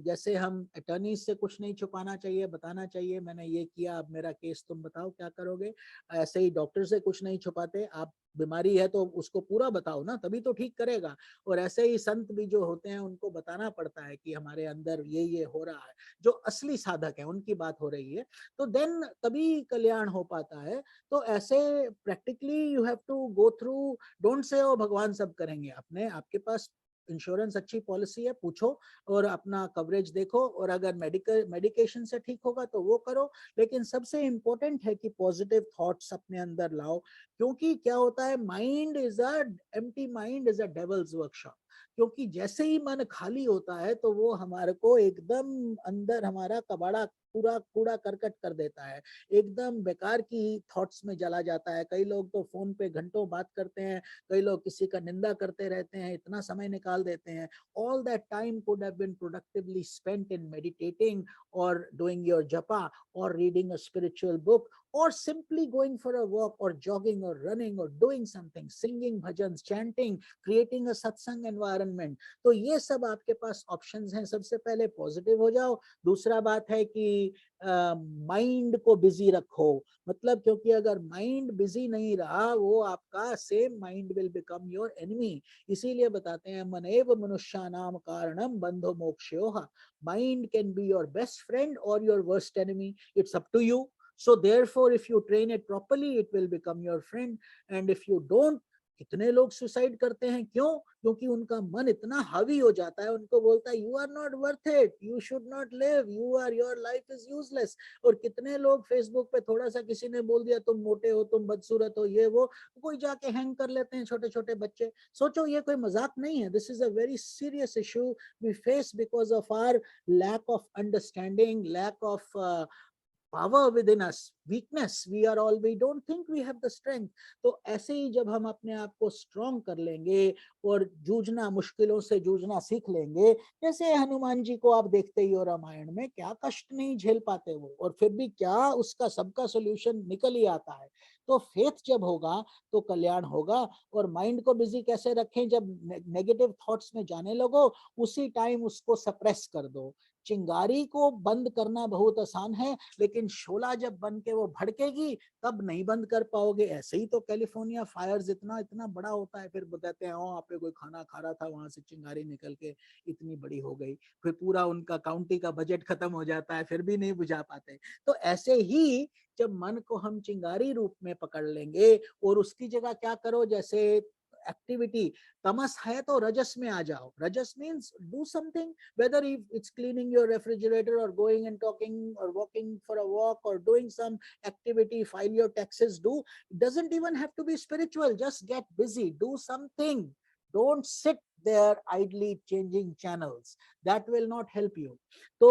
जैसे हम attorney से कुछ नहीं छुपाना चाहिए, बताना चाहिए मैंने ये किया, अब मेरा केस तुम बताओ क्या करोगे, ऐसे ही डॉक्टर से कुछ नहीं छुपाते, आप बीमारी है तो उसको पूरा बताओ ना, तभी तो ठीक करेगा। और ऐसे ही संत भी जो होते हैं उनको बताना पड़ता है कि हमारे अंदर ये हो रहा है, जो असली साधक है उनकी बात हो रही है, तो देन तभी कल्याण हो पाता है। तो ऐसे practically you have to go through, don't say oh भगवान सब करेंगे, अपने आपके पास इंश्योरेंस अच्छी पॉलिसी है, पूछो और अपना कवरेज देखो, और अगर मेडिकेशन से ठीक होगा तो वो करो। लेकिन सबसे इंपॉर्टेंट है कि पॉजिटिव थॉट्स अपने अंदर लाओ, क्योंकि क्या होता है, mind is a empty mind is a devils workshop. क्योंकि जैसे ही मन खाली होता है तो वो हमारे को एकदम अंदर हमारा कबाड़ा पूरा कूड़ा करकट कर देता है, एकदम बेकार की थॉट्स में चला जाता है। कई लोग तो फोन पे घंटों बात करते हैं, कई लोग किसी का निंदा करते रहते हैं, इतना समय निकाल देते हैं। All that time could have been productively spent in meditating or doing your japa or reading a spiritual book or simply going for a walk or jogging or running or doing something, singing bhajans, chanting, creating a satsang environment. तो ये सब आपके पास options हैं। सबसे पहले positive हो जाओ। दूसरा बात है कि माइंड को बिजी रखो, मतलब क्योंकि अगर माइंड बिजी नहीं रहा, वो आपका same mind will become your enemy. इसीलिए बताते हैं मनेव मनुष्यानाम कारणम बंधो मोक्षयोः, mind can be your best friend और your worst enemy, it's up to you. So therefore if you train it properly it will become your friend, and if you don't, कितने लोग सुसाइड करते हैं, क्यों? क्योंकि उनका मन इतना हावी हो जाता है, उनको बोलता है you are not worth it, you should not live, you are, your life is useless. और कितने लोग फेसबुक पे थोड़ा सा किसी ने बोल दिया तुम मोटे हो, तुम बदसूरत हो, ये वो, कोई जाके हैंग कर लेते हैं, छोटे छोटे बच्चे। सोचो ये कोई मजाक नहीं है, this is a very serious issue we face because of our lack of understanding, lack of power within us, weakness, we don't think we have the strength। तो ऐसे ही जब हम अपने आप को स्ट्रॉन्ग कर लेंगे और जूझना, मुश्किलों से जूझना सीख लेंगे, जैसे हनुमान जी को आप देखते ही हो रामायण में, क्या कष्ट नहीं झेल पाते वो, और फिर भी क्या उसका सबका सोल्यूशन निकल ही आता है। तो फेथ जब होगा तो कल्याण होगा। और माइंड को बिजी कैसे रखें, जब नेगेटिव थॉट्स में जाने लगो उसी टाइम उसको सप्रेस कर दो। चिंगारी को बंद करना बहुत आसान है, लेकिन शोला जब बन के वो भड़केगी तब नहीं बंद कर पाओगे। ऐसे ही तो कैलिफोर्निया फायर्स इतना इतना बड़ा होता है, फिर बताते हैं वहाँ पे कोई खाना खा रहा था, वहां से चिंगारी निकल के इतनी बड़ी हो गई, फिर पूरा उनका काउंटी का बजट खत्म हो जाता है, फिर भी नहीं बुझा पाते। तो ऐसे ही जब मन को हम चिंगारी रूप में पकड़ लेंगे, और उसकी जगह क्या करो, जैसे एक्टिविटी, तमस है तो रजस में आ जाओ। Rajas means do something, whether it's cleaning your refrigerator or going and talking or walking for a walk or doing some activity, file your taxes, do, it doesn't even have to be spiritual, just get busy, do something, don't sit there idly changing channels, that will not help you। तो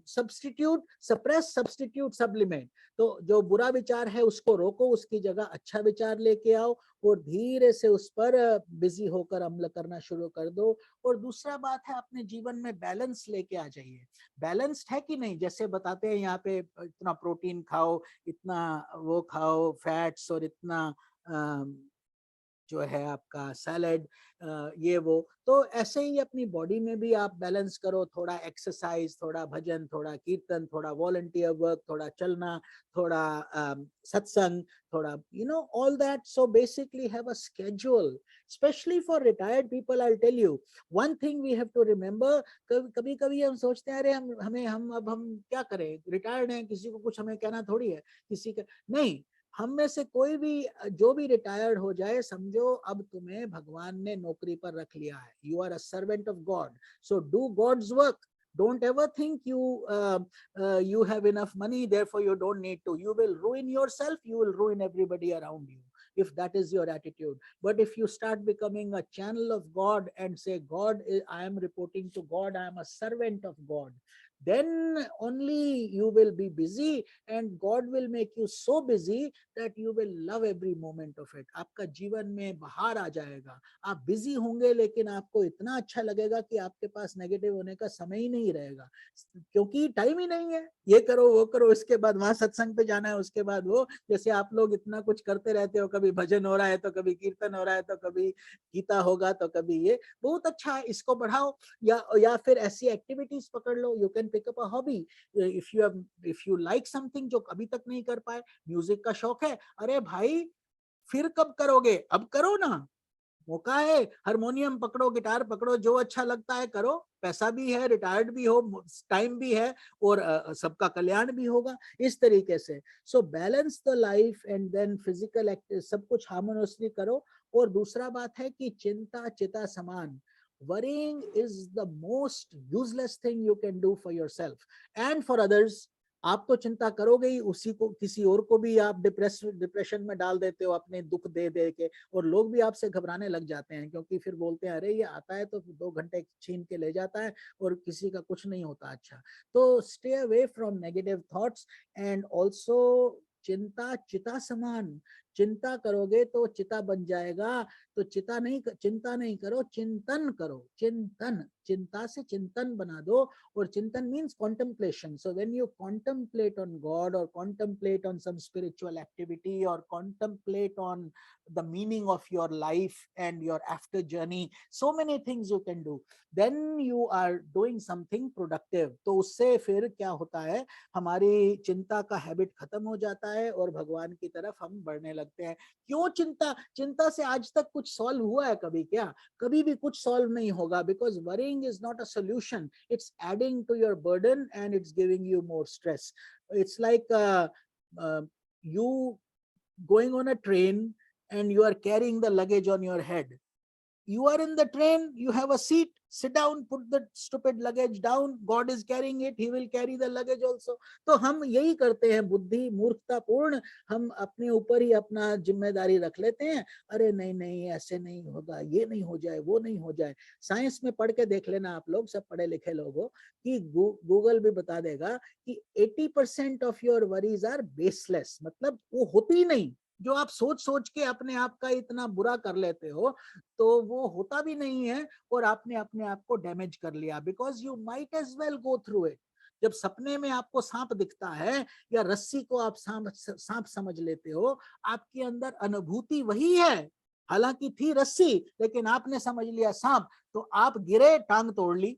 substitute, suppress, substitute, sublimate. तो जो बुरा विचार है उसको रोको, उसकी जगह अच्छा विचार लेके आओ और धीरे से उस पर बिजी होकर अमल करना शुरू कर दो। और दूसरा बात है, अपने जीवन में बैलेंस लेके आ जाइए। बैलेंस्ड है कि नहीं, जैसे बताते हैं यहाँ पे इतना प्रोटीन खाओ, इतना वो खाओ फैट्स, और इतना जो है आपका सैलेड, ये वो। तो ऐसे ही अपनी बॉडी में भी आप बैलेंस करो, थोड़ा एक्सरसाइज, थोड़ा भजन, थोड़ा कीर्तन, थोड़ा वॉलंटियर वर्क, थोड़ा चलना, थोड़ा सत्संग, थोड़ा all that. So basically have a schedule, especially for retired people. I'll tell you one thing we have to remember. कभी कभी हम सोचते हैं अरे हम क्या करें, रिटायर्ड हैं, किसी को कुछ हमें कहना थोड़ी है, किसी का नहीं। हम में से कोई भी जो भी रिटायर्ड हो जाए, समझो अब तुम्हें भगवान ने नौकरी पर रख लिया है, you are a servant of God, so do God's work. Don't ever think you have enough money, therefore you don't need to. You will ruin yourself, you will ruin everybody around you if that is your attitude. But if you start becoming a channel of God and say, God, I am reporting to God, I am a servant of God, then only you will be busy and God will make you so busy that you will love every moment of it. आपका जीवन में बाहर आ जाएगा, आप busy होंगे लेकिन आपको इतना अच्छा लगेगा कि आपके पास नेगेटिव होने का समय ही नहीं रहेगा, क्योंकि टाइम ही नहीं है, ये करो वो करो, इसके बाद वहां सत्संग पे जाना है, उसके बाद वो। जैसे आप लोग इतना कुछ करते रहते हो, कभी भजन हो रहा है तो कभी कीर्तन हो रहा है तो कभी गीता होगा तो कभी ये, बहुत अच्छा है, इसको बढ़ाओ। या फिर ऐसी एक्टिविटीज पकड़ लो, you can pick up a hobby if you like something जो अभी तक नहीं कर पाए। म्यूजिक का शौक है, अरे भाई फिर कब करोगे, अब करो ना, मौका है, हारमोनियम पकड़ो, गिटार पकड़ो, जो अच्छा लगता है करो, पैसा भी है, रिटायर्ड भी हो, टाइम भी है, और सबका कल्याण भी होगा इस तरीके से। So balance the life and then physical active, सब कुछ हार्मोनियसली करो। और दूसरा बात है कि चिंता चिता समान, worrying is the most useless thing you can do for yourself and for others. आप तो चिंता करोगे ही, उसी को किसी और को भी आप डिप्रेशन में डाल देते हो अपने दुख दे दे के, और लोग भी आपसे घबराने लग जाते हैं, क्योंकि फिर बोलते हैं अरे ये आता है तो 2 घंटे छीन के ले जाता है और किसी का कुछ नहीं होता अच्छा। तो stay away from negative thoughts and also चिंता चिता समान, चिंता करोगे तो चिता बन जाएगा। तो चिंता नहीं करो, चिंतन करो, चिंतन, चिंता से चिंतन बना दो। और चिंतन means contemplation. So when you contemplate on God or contemplate on some spiritual activity or contemplate on the meaning of your life and your after journey, so many things you can do, then you are doing something productive. तो उससे फिर क्या होता है, हमारी चिंता का habit खत्म हो जाता है और भगवान की तरफ हम बढ़ने लगते हैं। क्यों चिंता, चिंता से आज तक कुछ सॉल्व हुआ है कभी क्या? कभी भी कुछ सॉल्व नहीं होगा, because worrying is not a solution, it's adding to your burden and it's giving you more stress. It's like you going on a train and you are carrying the luggage on your head. You are in the train, you have a seat, sit down, put the stupid luggage down, God is carrying it, he will carry the luggage also. तो हम यही करते हैं, बुद्धि मूर्खता पूर्ण, हम अपने ऊपर ही अपना जिम्मेदारी रख लेते हैं। अरे नहीं नहीं ऐसे नहीं होगा, ये नहीं हो जाए, वो नहीं हो जाए। साइंस में पढ़ के देख लेना आप लोग, सब पढ़े लिखे लोग हो, कि गूगल भी बता देगा कि 80% of your worries are baseless, मतलब वो होती ही नहीं। जो आप सोच सोच के अपने आप का इतना बुरा कर लेते हो, तो वो होता भी नहीं है, और आपने अपने आप को डैमेज कर लिया, because you might as well go through it. जब सपने में आपको सांप दिखता है या रस्सी को आप सांप समझ लेते हो, आपके अंदर अनुभूति वही है, हालांकि थी रस्सी लेकिन आपने समझ लिया सांप, तो आप गिरे, टांग तोड़ ली।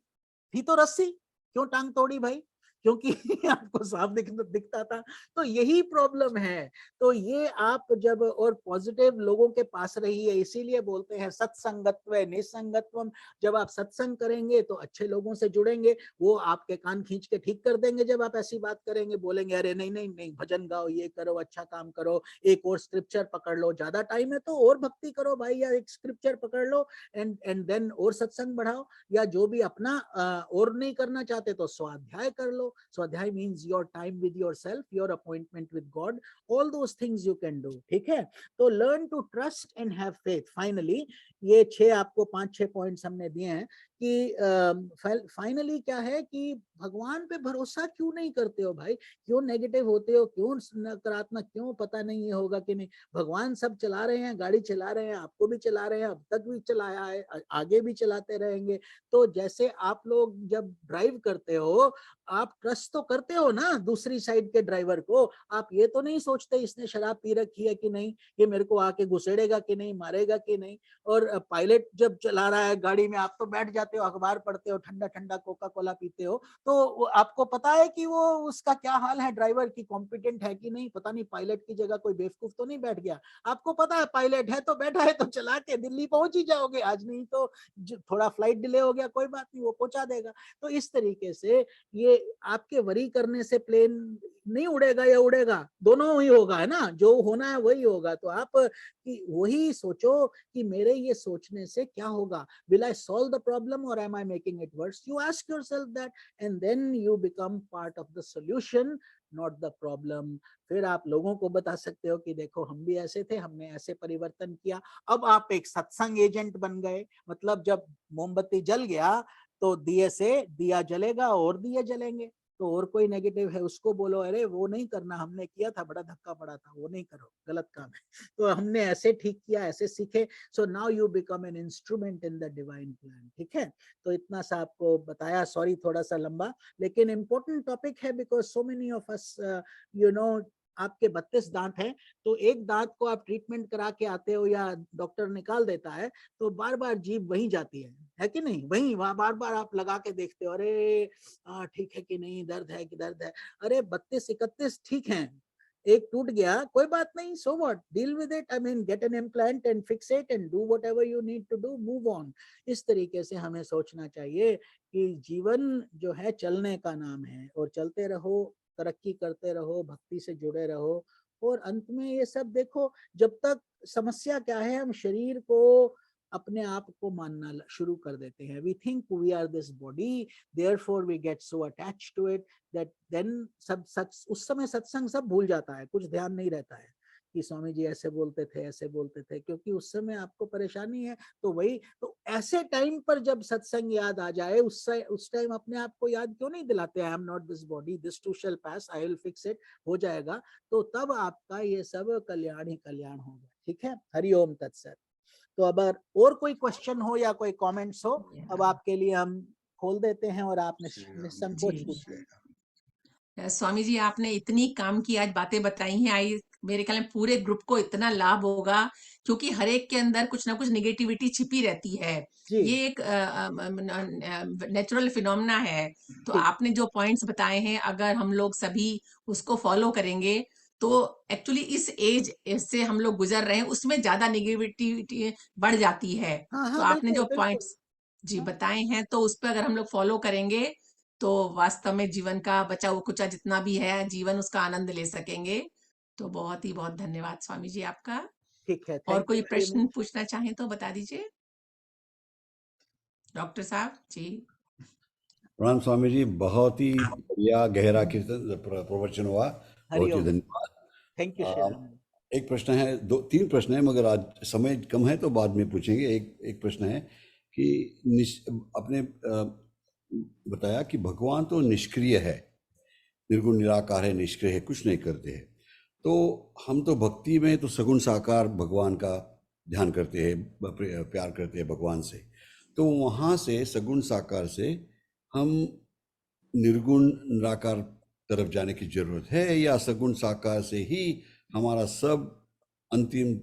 थी तो रस्सी, क्यों टांग तोड़ी भाई? क्योंकि आपको सांप दिखता था। तो यही प्रॉब्लम है। तो ये आप जब और पॉजिटिव लोगों के पास रहिए, इसीलिए बोलते हैं सत्संगत्व निसंगत्वम। जब आप सत्संग करेंगे तो अच्छे लोगों से जुड़ेंगे, वो आपके कान खींच के ठीक कर देंगे। जब आप ऐसी बात करेंगे, बोलेंगे अरे नहीं नहीं नहीं, भजन गाओ, ये करो, अच्छा काम करो, एक और स्क्रिप्चर पकड़ लो, ज्यादा टाइम है तो और भक्ति करो भाई, या एक स्क्रिप्चर पकड़ लो एंड देन और सत्संग बढ़ाओ। या जो भी अपना और नहीं करना चाहते तो स्वाध्याय कर लो। स्वाध्याय means your time with yourself, your appointment with God, all those things you can do. ठीक है, तो learn to trust and have faith. Finally ये 6 आपको 5-6 पॉइंट्स हमने दिए हैं कि फाइनली क्या है कि भगवान पे भरोसा क्यों नहीं करते हो भाई, क्यों नेगेटिव होते हो, क्यों नकारात्मक, क्यों पता नहीं ये होगा कि नहीं। भगवान सब चला रहे हैं, गाड़ी चला रहे हैं, आपको भी चला रहे हैं, अब तक भी चलाया है, आगे भी चलाते रहेंगे। तो जैसे आप लोग जब ड्राइव करते हो, आप ट्रस्ट तो करते हो ना दूसरी साइड के ड्राइवर को, आप ये तो नहीं सोचते इसने शराब पी रखी है कि नहीं, ये मेरे को आके घुसेड़ेगा कि नहीं, मारेगा कि नहीं। और पायलट जब चला रहा है गाड़ी में, आप तो बैठ जाते हो, अखबार पढ़ते हो, ठंडा ठंडा कोका कोला पीते हो, तो आपको पता है कि वो उसका क्या हाल है, ड्राइवर की कॉम्पिटेंट है कि नहीं, पता नहीं पायलट की जगह कोई बेवकूफ तो नहीं बैठ गया। आपको पता है पायलट है तो बैठा है तो चला के दिल्ली पहुंच ही जाओगे आज, नहीं तो थोड़ा फ्लाइट डिले हो गया कोई बात नहीं, वो पहुंचा देगा। तो इस तरीके से ये आपके वरी करने से प्लेन नहीं उड़ेगा, या उड़ेगा, दोनों ही होगा, है ना, जो होना है वही होगा। तो आप कि वही सोचो कि मेरे ये सोचने से क्या होगा, will I solve the problem or am I making it worse? You ask yourself that and then you become part of the solution, not the problem. फिर आप लोगों को बता सकते हो कि देखो हम भी ऐसे थे, हमने ऐसे परिवर्तन किया। अब आप एक सत्संग एजेंट बन गए, मतलब जब मोमबत्ती जल गया तो दिए से दिया जलेगा और दिए जलेंगे। तो और कोई नेगेटिव है उसको बोलो अरे वो नहीं करना, हमने किया था, बड़ा धक्का पड़ा था, वो नहीं करो, गलत काम है। तो हमने ऐसे ठीक किया, ऐसे सीखे। So now you become an instrument in the divine plan. ठीक है, तो इतना सा आपको बताया, सॉरी थोड़ा सा लंबा, लेकिन इंपॉर्टेंट टॉपिक है because so many of us you know, आपके 32 दांत हैं, तो एक दांत को आप ट्रीटमेंट करा के आते हो या डॉक्टर निकाल देता है, तो बार बार जीभ वहीं जाती है कि नहीं, वहीं वहां बार बार आप लगा के देखते हो, अरे ठीक है कि नहीं, दर्द है कि दर्द है, अरे 32 31 ठीक है, एक टूट गया कोई बात नहीं, so what, deal with it, I mean get an implant and fix it and do whatever you need to do, move on. इस तरीके से हमें सोचना चाहिए कि जीवन जो है चलने का नाम है, और चलते रहो, तरक्की करते रहो, भक्ति से जुड़े रहो। और अंत में ये सब देखो, जब तक समस्या क्या है, हम शरीर को अपने आप को मानना शुरू कर देते हैं, we think we are this body, therefore we get so attached to it that then सब उस समय सत्संग सब भूल जाता है, कुछ ध्यान नहीं रहता है कि स्वामी जी ऐसे बोलते थे, ऐसे बोलते थे, क्योंकि उस समय आपको परेशानी है। तो वही तो ऐसे टाइम पर जब सत्संग याद आ जाए, उस टाइम अपने आप को याद क्यों नहीं दिलाते, I am not this body, this to shell pass, I will fix it, हो जाएगा। तो तब आपका ये सब कल्याण ही कल्याण होगा। ठीक है, हरिओम तत्सत। तो अगर और कोई क्वेश्चन हो या कोई कमेंट्स हो, अब आपके लिए हम खोल देते हैं और आप निसंकोच पूछिए। स्वामी जी आपने इतनी काम की आज बातें बताई हैं, आई मेरे ख्याल में पूरे ग्रुप को इतना लाभ होगा, क्योंकि हर एक के अंदर कुछ ना कुछ नेगेटिविटी छिपी रहती है। जी ये एक नेचुरल फिनोमेना है। तो ठीक। आपने जो पॉइंट्स बताए हैं, अगर हम लोग सभी उसको फॉलो करेंगे, तो एक्चुअली इस एज से हम लोग गुजर रहे हैं, उसमें ज्यादा नेगेटिविटी बढ़ जाती है। हाँ तो हाँ आपने बिल्कुल जो बिल्कुल। पॉइंट्स जी हाँ बताए हैं, तो उस पर अगर हम लोग फॉलो करेंगे, तो वास्तव में जीवन का बचा हुआ कुचा जितना भी है जीवन, उसका आनंद ले सकेंगे। तो बहुत ही बहुत धन्यवाद स्वामी जी आपका। ठीक है, और थैंक यू कोई वेरी प्रश्न मच। पूछना चाहें तो बता दीजिए डॉक्टर साहब जी। प्रणाम स्वामी जी, बहुत ही बढ़िया गहरा कीर्तन प्रवचन हुआ, बहुत ही हरिओम, धन्यवाद। Thank you Shivanand. एक प्रश्न है, दो तीन प्रश्न है, मगर आज समय कम है तो बाद में पूछेंगे। एक प्रश्न है कि आपने बताया कि भगवान तो निष्क्रिय है, निर्गुण निराकार है, निष्क्रिय है, कुछ नहीं करते हैं। तो हम तो भक्ति में तो सगुण साकार भगवान का ध्यान करते हैं, प्यार करते हैं भगवान से। तो वहाँ से सगुण साकार से हम निर्गुण निराकार तरफ जाने की जरूरत है, या सगुण साकार से ही हमारा सब अंतिम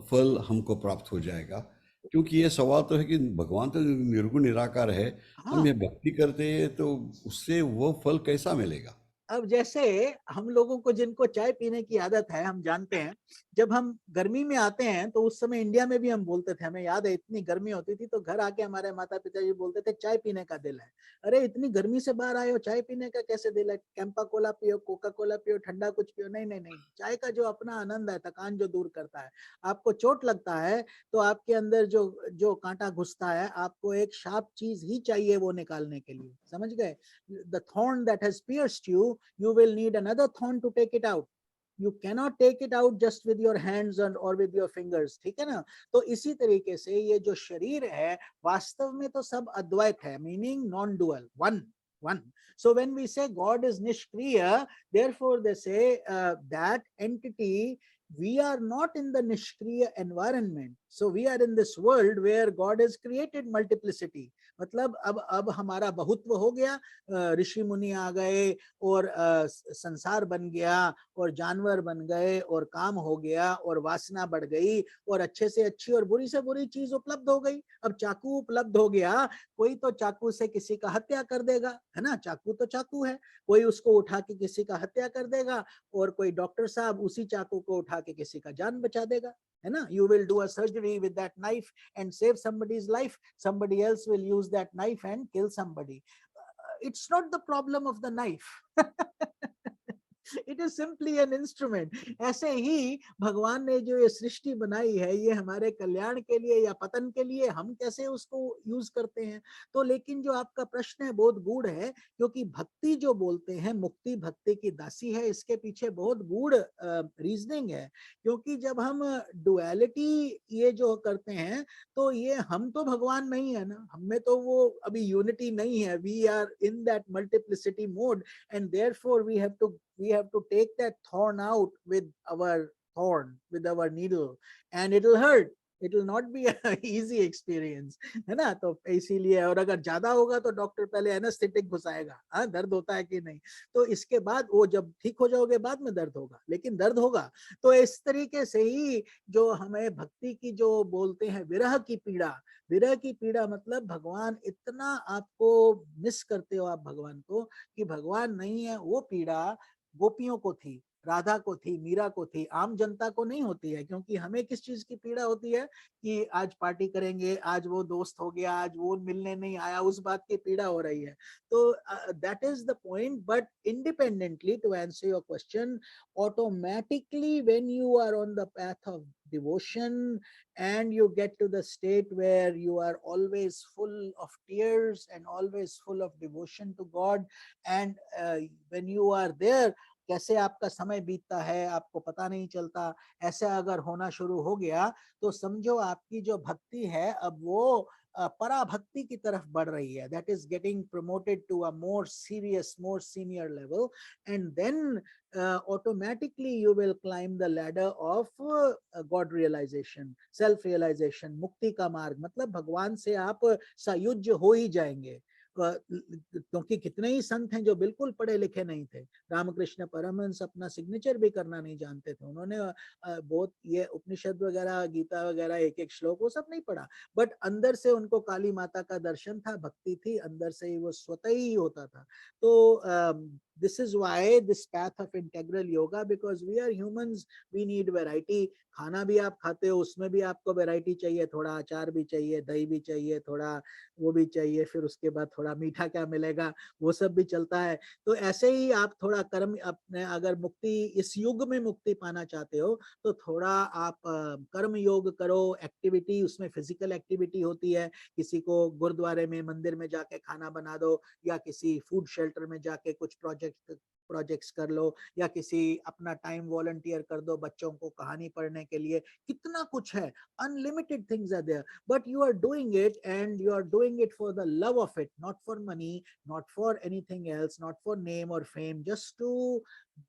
फल हमको प्राप्त हो जाएगा? क्योंकि ये सवाल तो है कि भगवान तो निर्गुण निराकार है, हाँ, हम ये भक्ति करते हैं तो उससे वो फल कैसा मिलेगा? अब जैसे हम लोगों को जिनको चाय पीने की आदत है, हम जानते हैं जब हम गर्मी में आते हैं, तो उस समय इंडिया में भी हम बोलते थे, हमें याद है इतनी गर्मी होती थी तो घर आके हमारे माता पिताजी बोलते थे चाय पीने का दिल है। अरे इतनी गर्मी से बाहर आए हो, चाय पीने का कैसे दिल है, कैंपा कोला पियो, कोका कोला पियो, ठंडा कुछ पियो, नहीं नहीं नहीं, चाय का जो अपना आनंद है, थकान जो दूर करता है। आपको चोट लगता है तो आपके अंदर जो जो कांटा घुसता है, आपको एक शार्प चीज ही चाहिए वो निकालने के लिए, समझ गए? The thorn that has pierced you, you will need another thorn to take it out. You cannot take it out just with your hands or with your fingers, ठीक है ना? तो इसी तरीके से ये जो शरीर है वास्तव में तो सब अद्वैत है, meaning non-dual, one. So when we say God is Nishkriya, therefore they say that entity, we are not in the Nishkriya environment. So we are in this world where God has created multiplicity. मतलब अब हमारा बहुत्व हो गया, ऋषि मुनि आ गए और संसार बन गया और जानवर बन गए और काम हो गया और वासना बढ़ गई और अच्छे से अच्छी और बुरी से बुरी चीज उपलब्ध हो गई। अब चाकू उपलब्ध हो गया, कोई तो चाकू से किसी का हत्या कर देगा, है ना? चाकू तो चाकू है, कोई उसको उठा के किसी का हत्या कर देगा और कोई डॉक्टर साहब उसी चाकू को उठा के किसी का जान बचा देगा, है ना? You will do a surgery with that knife and save somebody's life. Somebody else will use that knife and kill somebody. It's not the problem of the knife. It is simply an instrument. ऐसे ही भगवान ने जो ये सृष्टि बनाई है, ये हमारे कल्याण के लिए या पतन के लिए, हम कैसे उसको यूज करते हैं। तो लेकिन जो आपका प्रश्न है बहुत गूढ़ है, क्योंकि भक्ति जो बोलते हैं, मुक्ति भक्ति की दासी है, इसके पीछे बहुत गूढ़ रीजनिंग है। क्योंकि जब हम डुअलिटी ये जो करते हैं, तो ये हम तो भगवान नहीं है ना, हमें तो वो अभी यूनिटी नहीं है। We are in that multiplicity mode and therefore we have to take that thorn out with our thorn, with our needle, and it'll hurt. It will not be an easy experience, है ना? तो इसीलिए, और अगर ज्यादा होगा तो doctor पहले एनेस्थेटिक घुसाएगा, हाँ दर्द होता है कि नहीं, तो इसके बाद वो जब ठीक हो जाओगे बाद में दर्द होगा, लेकिन दर्द होगा। तो इस तरीके से ही जो हमें भक्ति की जो बोलते हैं विरह की पीड़ा मतलब भगवान इतना आपको मिस करते हो आप भगवान को, कि भगवान नहीं है, वो पीड़ा गोपियों को थी, राधा को थी, मीरा को थी, आम जनता को नहीं होती है। क्योंकि हमें किस चीज की पीड़ा होती है कि आज पार्टी करेंगे, आज वो दोस्त हो गया, आज वो मिलने नहीं आया, उस बात की पीड़ा हो रही है। तो that is the point. But independently to answer your question, automatically when you are on the path of devotion and you get to the state where you are always full of tears and always full of devotion to God, and when you are there, कैसे आपका समय बीतता है आपको पता नहीं चलता। ऐसा अगर होना शुरू हो गया तो समझो आपकी जो भक्ति है अब वो पराभक्ति की तरफ बढ़ रही है। That is getting promoted to a more serious, more senior level, and then automatically you will climb the ladder of God realization, self realization, मुक्ति का मार्ग। मतलब भगवान से आप सायुज्य हो ही जाएंगे। क्योंकि कितने ही संत हैं जो बिल्कुल पढ़े लिखे नहीं थे। रामकृष्ण परमहंस अपना सिग्नेचर भी करना नहीं जानते थे। उन्होंने बहुत ये उपनिषद वगैरह, गीता वगैरह, एक एक श्लोक वो सब नहीं पढ़ा, बट अंदर से उनको काली माता का दर्शन था, भक्ति थी, अंदर से ही वो स्वतः ही होता था। तो this is why this path of integral yoga, because we are humans, we need variety। खाना भी आप खाते हो, उसमें भी आपको वैरायटी चाहिए, थोड़ा अचार भी चाहिए, दही भी चाहिए, थोड़ा वो भी चाहिए, फिर उसके बाद थोड़ा मीठा क्या मिलेगा, वो सब भी चलता है। तो ऐसे ही आप थोड़ा कर्म, अपने अगर मुक्ति, इस युग में मुक्ति पाना चाहते हो तो थोड़ा आप कर्म योग करो। एक्टिविटी, उसमें फिजिकल एक्टिविटी होती है, किसी को गुरुद्वारे में, मंदिर में जाके खाना बना दो, या किसी फूड शेल्टर में जाके कुछ प्रोजेक्ट्स कर लो, या किसी अपना टाइम वॉलंटियर कर दो बच्चों को कहानी पढ़ने के लिए। कितना कुछ है, unlimited things are there, but you are doing it and you are doing it for the love of it, not for money, not for anything else, not for name or fame, just to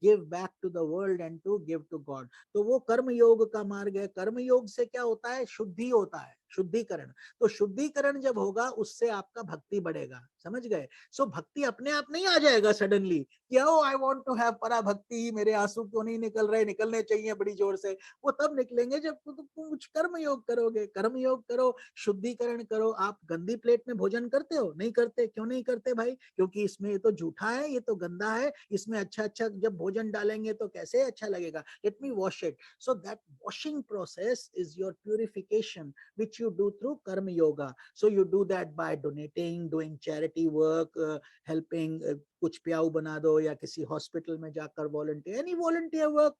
give back to the world and to give to God। तो वो कर्म योग का मार्ग है। कर्म योग से क्या होता है? शुद्धि होता है, शुद्धिकरण। तो शुद्धिकरण जब होगा उससे आपका भक्ति बढ़ेगा, समझ गए? सो भक्ति अपने आप नहीं आ जाएगा सडनली कि ओ आई वांट टू हैव पराभक्ति, मेरे आंसू क्यों नहीं निकल रहे, निकलने चाहिए बड़ी जोर से। वो तब निकलेंगे जब तुम कुछ कर्म योग करोगे। कर्म योग करो, शुद्धिकरण करो। आप गंदी प्लेट में भोजन करते हो? नहीं करते। क्यों नहीं करते भाई? क्योंकि इसमें ये तो जूठा है, ये तो गंदा है, इसमें अच्छा अच्छा जब भोजन डालेंगे तो कैसे अच्छा लगेगा। Let me wash it. So that washing process is your purification which you do through karma yoga। So you do that by donating, doing charity work, helping, कुछ प्याऊ बना दो या किसी हॉस्पिटल में जाकर volunteer, any volunteer work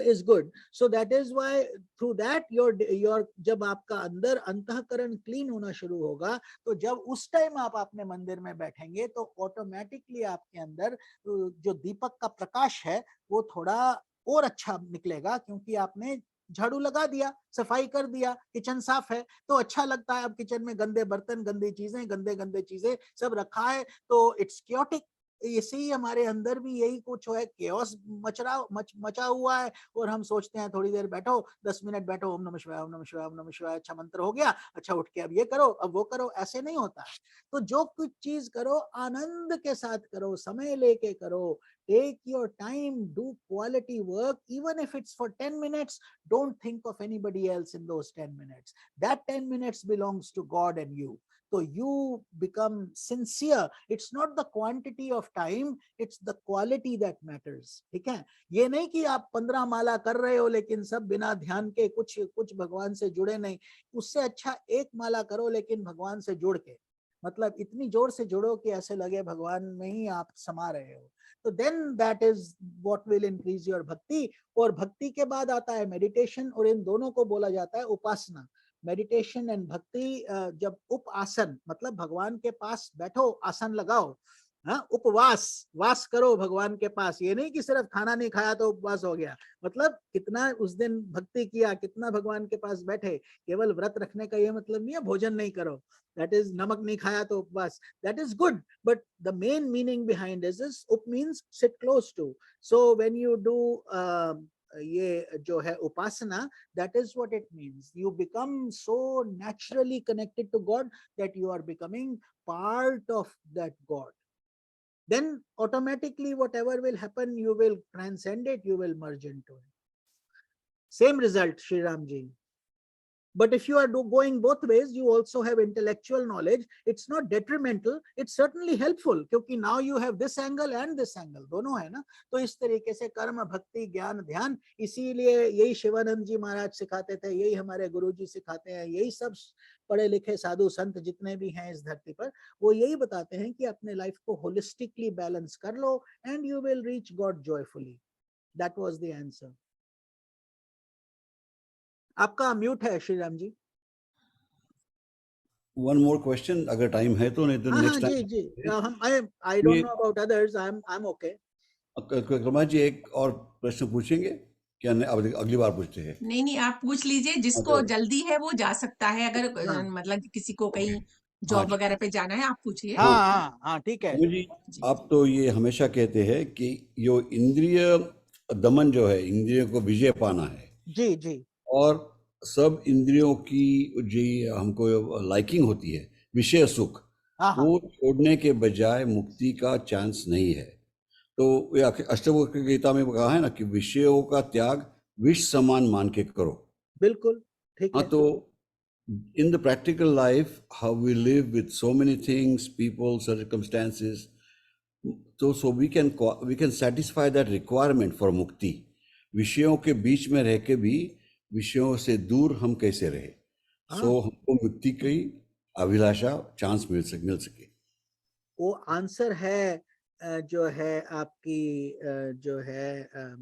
is good. So that is why through that your जब आपका अंदर अंतःकरण क्लीन होना शुरू होगा, तो जब उस टाइम आप अपने मंदिर में बैठेंगे तो ऑटोमेटिकली आपके अंदर जो दीपक का प्रकाश है वो थोड़ा और अच्छा निकलेगा, क्योंकि आपने झाड़ू लगा दिया, सफाई कर दिया, किचन साफ है तो अच्छा लगता है। अब किचन में गंदे बर्तन, गंदी चीजें, गंदे गंदे चीजें सब रखा है तो इट्स क्योटिक। इसी ही हमारे अंदर भी यही कुछ है, केओस मचा हुआ है, और हम सोचते हैं थोड़ी देर बैठो, 10 मिनट बैठो, ओम नमः शिवाय, ओम नमः शिवाय, ओम नमः शिवाय, अच्छा मंत्र हो गया, अच्छा उठ के अब ये करो, अब वो करो। ऐसे नहीं होता है। तो जो कुछ चीज करो आनंद के साथ करो, समय लेके करो, take your time, do quality work, even if it's for 10 minutes. Don't think of anybody else in those 10 minutes. That 10 minutes belongs to God and you. So you become sincere. It's not the quantity of time, it's the quality that matters. ठीक है? ये नहीं कि आप 15 माला कर रहे हो लेकिन सब बिना ध्यान के, कुछ कुछ भगवान से जुड़े नहीं। उससे अच्छा एक माला करो लेकिन भगवान से जुड़ के, मतलब इतनी जोर से जुड़ो कि ऐसे लगे भगवान में ही आप समा रहे हो। तो then that is what will increase your भक्ति। और भक्ति के बाद आता है मेडिटेशन, और इन दोनों को बोला जाता है उपासना। मेडिटेशन एंड भक्ति, जब उपासन मतलब भगवान के पास बैठो, आसन लगाओ, हाँ, उपवास, वास करो भगवान के पास। ये नहीं कि सिर्फ खाना नहीं खाया तो उपवास हो गया, मतलब कितना उस दिन भक्ति किया, कितना भगवान के पास बैठे। केवल व्रत रखने का ये मतलब नहीं है भोजन नहीं करो, दैट इज नमक नहीं खाया तो उपवास, that is good, but the main meaning behind is up means sit close to. So when you do ये जो है उपासना, that is what it means. You become so naturally connected to God that you are becoming part of that God. Then automatically whatever will happen, you will transcend it, you will merge into it. Same result, Sri Ramji. But if you are going both ways, you also have intellectual knowledge. It's not detrimental, it's certainly helpful, क्योंकि now you have this angle and this angle, दोनों है ना। तो इस तरीके से कर्म, भक्ति, ज्ञान, ध्यान, इसीलिए यही शिवानंद जी महाराज सिखाते थे, यही हमारे गुरु जी सिखाते हैं, यही सब पढ़े लिखे साधु संत जितने भी हैं इस धरती पर, वो यही बताते हैं कि अपने लाइफ को होलिस्टिकली बैलेंस कर लो and you will reach God joyfully. That was the answer. आपका म्यूट है Shri Ram ji. One more question अगर टाइम है तो, नहीं तो हाँ नेक्स्ट जी टाइम। जी, हम I don't know about others, I am okay. Karma ji एक और प्रश्न पूछेंगे क्या? अब अगली बार पूछते हैं। नहीं नहीं, आप पूछ लीजिए, जिसको अच्छा, जल्दी है वो जा सकता है, अगर हाँ मतलब कि किसी को कहीं हाँ जॉब वगैरह पे जाना है, आप पूछिए। हाँ हाँ हाँ हाँ, ठीक है। करमा जी, जी आप तो ये हमेशा कहते हैं कि यो इंद्रिय दमन जो है, इंद्रियों को विजय पाना है, जी जी, और सब इंद्रियों की जो हमको लाइकिंग होती है विषय सुख, हाँ हाँ वो छोड़ने के बजाय मुक्ति का चांस नहीं है। तो ये अष्टवक्र गीता में कहा है ना कि विषयों का त्याग विष समान मान के करो। बिल्कुल ठीक हाँ, है। तो in the practical life, how we live with so many things, people, circumstances, so we can satisfy that requirement for mukti. विषयों के बीच में रह के भी विषयों से दूर हम कैसे रहे, हाँ, सो हमको मुक्ति की अभिलाषा चांस मिल सके। वो आंसर है जो है आपकी जो है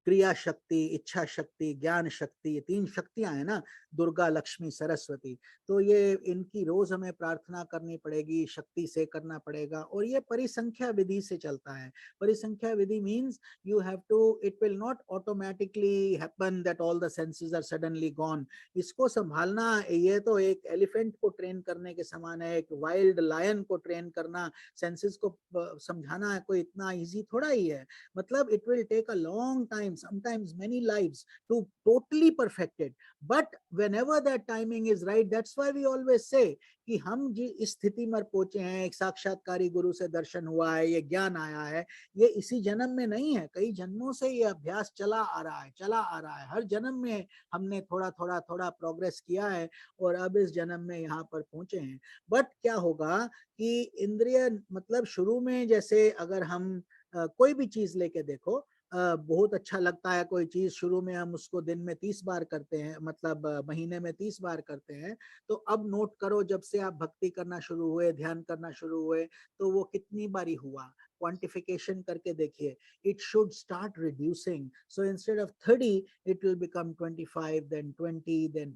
क्रिया शक्ति, इच्छा शक्ति, ज्ञान शक्ति, ये 3 शक्तियां हैं ना, दुर्गा, लक्ष्मी, सरस्वती। तो ये इनकी रोज हमें प्रार्थना करनी पड़ेगी, शक्ति से करना पड़ेगा, और ये परिसंख्या विधि से चलता है। परिसंख्या विधि means you have to, it will not automatically happen that all the senses are suddenly gone. इसको संभालना, ये तो एक एलिफेंट को ट्रेन करने के समान है, एक वाइल्ड लायन को ट्रेन करना, सेंसेस को समझाना कोई इतना इजी थोड़ा ही है। मतलब it will take a long time, sometimes many lives to totally perfect it, but whenever that timing is right, that's why we always say कि हम इस स्थिति में पहुंचे हैं, एक साक्षात्कारी गुरु से दर्शन हुआ है, ये ज्ञान आया है, ये इसी जन्म में नहीं है, कई जन्मों से ये अभ्यास चला आ रहा है। हर जन्म में हमने थोड़ा थोड़ा थोड़ा प्रोग्रेस किया है और अब इस जन्म में यहाँ पर पहुंचे हैं। बट क्या होगा कि इंद्रिय, मतलब शुरू में जैसे अगर हम कोई भी चीज लेके देखो, बहुत अच्छा लगता है कोई चीज, शुरू में हम उसको दिन में 30 बार करते हैं, मतलब महीने में 30 बार करते हैं। तो अब नोट करो, जब से आप भक्ति करना शुरू हुए, ध्यान करना शुरू हुए, तो वो कितनी बारी हुआ, क्वांटिफिकेशन करके देखिए। It should start reducing, so instead of 30 it will become 25, then 20, then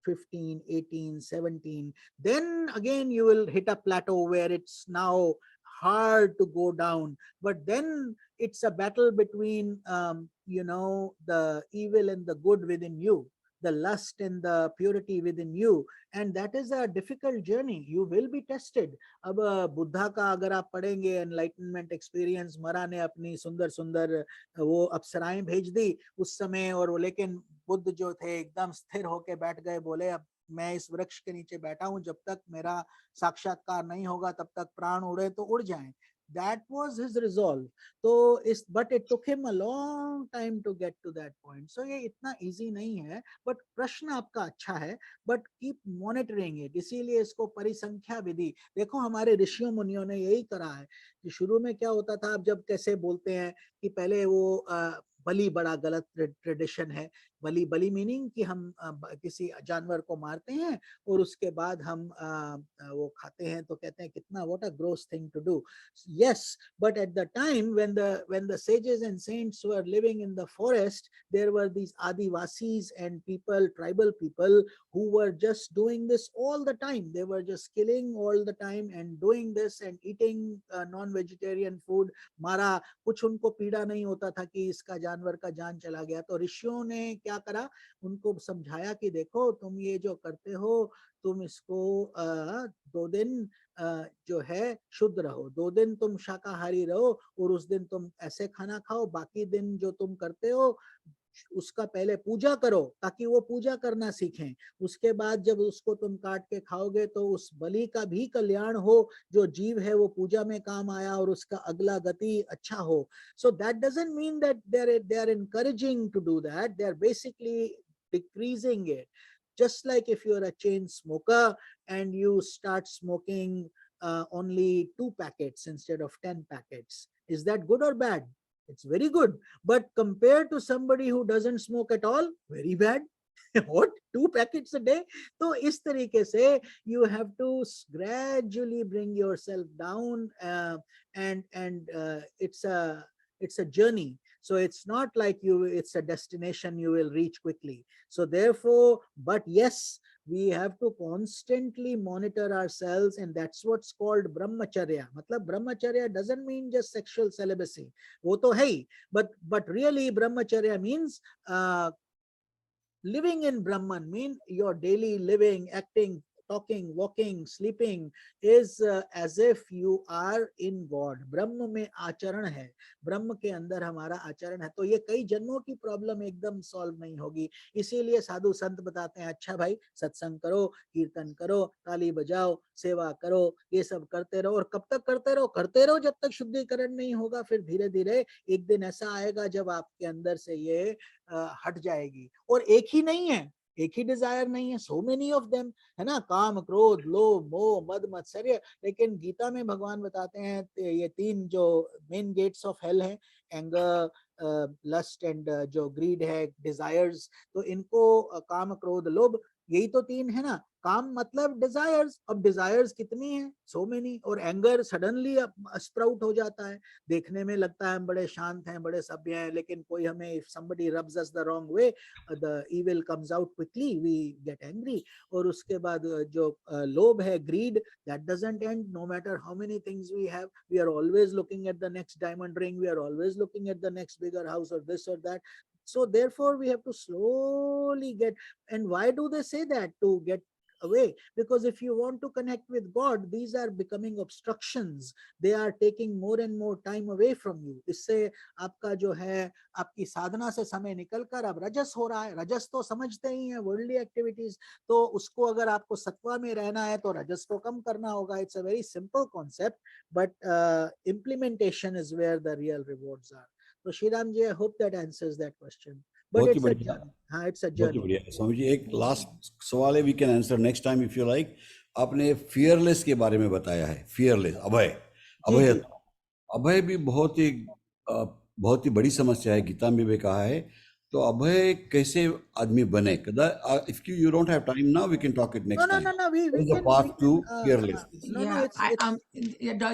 15, 18, 17. Then again you will hit a plateau where it's now hard to go down, but then it's a battle between, the evil and the good within you, the lust and the purity within you, and that is a difficult journey. You will be tested. अब बुद्धा का अगर आप पढ़ेंगे enlightenment experience, मरा ने अपनी सुंदर सुंदर वो अप्सराएं भेज दी उस समय, और वो लेकिन बुद्ध जो थे एकदम स्थिर होके बैठ गए, बोले अब मैं इस वृक्ष के नीचे बैठा हूं, जब तक मेरा साक्षात्कार नहीं होगा तब तक प्राण उड़े तो उड़ जाएं. That was his resolve. तो इस but it took him a long time to get to that point. So ये इतना easy नहीं है, but प्रश्न आपका अच्छा है, but keep monitoring it. इसीलिए इसको परिसंख्या विधि, देखो हमारे ऋषियों मुनियों ने यही करा है कि शुरू में क्या होता था, आप जब कैसे बोलते हैं कि पहले वो बलि बड़ा गलत ट्रेडिशन है. बलि मीनिंग कि हम किसी जानवर को मारते हैं और उसके बाद हम वो खाते हैं, तो कहते हैं कितना what a gross thing to do. Yes, but at the time when the sages and saints were living in the forest, there were these Adivasis and people, tribal people, who were just doing this all the time. They were just killing all the time and doing this and eating non-vegetarian food. मारा, कुछ उनको पीड़ा नहीं होता था कि इसका जानवर का जान चला गया. तो ऋषियों ने क्या करा, उनको समझाया कि देखो तुम ये जो करते हो, तुम इसको 2 दिन जो है शुद्ध रहो, 2 दिन तुम शाकाहारी रहो और उस दिन तुम ऐसे खाना खाओ, बाकी दिन जो तुम करते हो उसका पहले पूजा करो ताकि वो पूजा करना सीखें. उसके बाद जब उसको तुम काट के खाओगे तो उस बलि का भी कल्याण हो, जो जीव है वो पूजा में काम आया और उसका अगला गति अच्छा हो. So that doesn't mean that they are encouraging to do that. They are basically decreasing it. Just like if you are a chain smoker and you start smoking only 2 packets instead of 10 packets, is that good or bad? It's very good. But compared to somebody who doesn't smoke at all, very bad. What? 2 packets a day? So इस तरीके से you have to gradually bring yourself down, and it's a journey. So it's not like it's a destination you will reach quickly. So therefore, but yes, we have to constantly monitor ourselves, and that's what's called brahmacharya. मतलब brahmacharya doesn't mean just sexual celibacy. वो तो है ही, but really brahmacharya means living in Brahman, mean your daily living, acting, talking, walking, sleeping is as if you are in God. ब्रह्म में आचरण है, ब्रह्म के अंदर हमारा आचरण है. तो ये कई जन्मों की प्रॉब्लम एकदम सॉल्व नहीं होगी. इसीलिए साधु संत बताते हैं, अच्छा भाई सत्संग करो, कीर्तन करो, ताली बजाओ, सेवा करो, ये सब करते रहो. और कब तक करते रहो जब तक शुद्धिकरण नहीं होगा. फिर धीरे धीरे एक दिन ऐसा आएगा जब आपके अंदर से ये हट जाएगी. और एक ही नहीं है, एक ही डिजायर नहीं है, सो मेनी ऑफ देम, है ना, काम, क्रोध, लोभ, मोह, मद, मत्सर्य. लेकिन गीता में भगवान बताते हैं ये 3 जो मेन गेट्स ऑफ हेल हैं, एंगर, लस्ट एंड जो ग्रीड है, डिजायर्स. तो इनको काम, क्रोध, लोभ, यही तो 3 है ना. काम मतलब डिजायर्स, अब डिजायर्स कितनी हैं, सो मेनी. और एंगर सडनली स्प्राउट हो जाता है, देखने में लगता है हम बड़े शांत हैं, बड़े सभ्य हैं, लेकिन कोई हमें, if somebody rubs us the wrong way, the evil comes out quickly, we get angry. और उसके बाद जो लोभ है, greed, that doesn't end. No matter how many things we have, we are always looking at the next diamond ring, we are always looking at the next bigger house or this or that. So therefore we have to slowly get. And why do they say that? To get away, because if you want to connect with God, these are becoming obstructions. They are taking more and more time away from you. इससे आपका जो है, आपकी साधना से समय निकलकर अब रजस हो रहा है. रजस तो समझते ही हैं, वर्ल्डली एक्टिविटीज. तो उसको अगर आपको सत्वा में रहना है तो रजस को कम करना होगा. It's a very simple concept, but implementation is where the real rewards are. So Shriram ji, I hope that answers that question. But it's a journey. हाँ, it's a journey. बहुत बढ़िया. स्वामी जी, एक लास्ट सवाल है, we can answer next time if you like. आपने fearless के बारे में बताया है, फियरलेस, अभय भी बहुत ही बड़ी समस्या है, गीता में भी कहा है. तो अभय कैसे आदमी बने? If you don't have time now, we can talk it next time. No, we What is the path to fearlessness?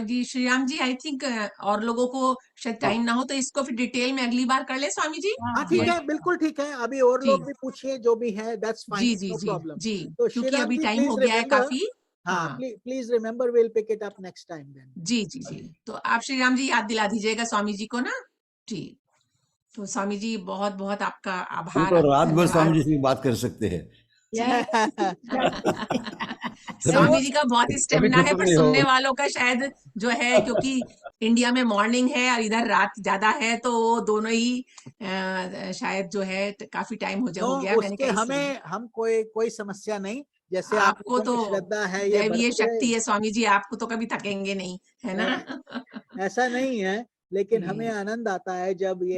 जी श्रीराम जी, आई थिंक और लोगों को शायद टाइम ना हो, तो इसको फिर डिटेल में अगली बार कर ले स्वामी जी. हाँ ठीक है, बिल्कुल ठीक है. अभी और लोग भी पूछिए जो भी है, that's fine, no problem. जी, तो क्योंकि श्रीराम अभी जी, टाइम हो please गया है remember. काफी. हाँ, please remember, we'll pick it up next time then. जी. तो आप श्रीराम जी याद दिला दीजिएगा स्वामी जी को ना. जी। तो स्वामी जी बहुत बहुत आपका हम आभार, तो रात भर स्वामी धन्यवाद। जी से बात कर सकते हैं, जी। कभी स्वामी जी का बहुत ही कभी स्टेमिना है, खत्म पर नहीं सुनने होगा। वालों का शायद जो है, क्योंकि इंडिया में मॉर्निंग है और इधर रात ज्यादा है, तो वो दोनों ही शायद जो है काफी टाइम हो नो, गया। मैंने उसके कहा इसलिए हम कोई समस्या नहीं, जैसे आप आपको लोगों तो में श्रद्धा है ये दैवीय बढ़ती शक्ति रहे। है स्वामी जी, आपको तो कभी थकेंगे नहीं, है ना? ऐसा नहीं है, लेकिन जी हमें आनंद आता है जब जी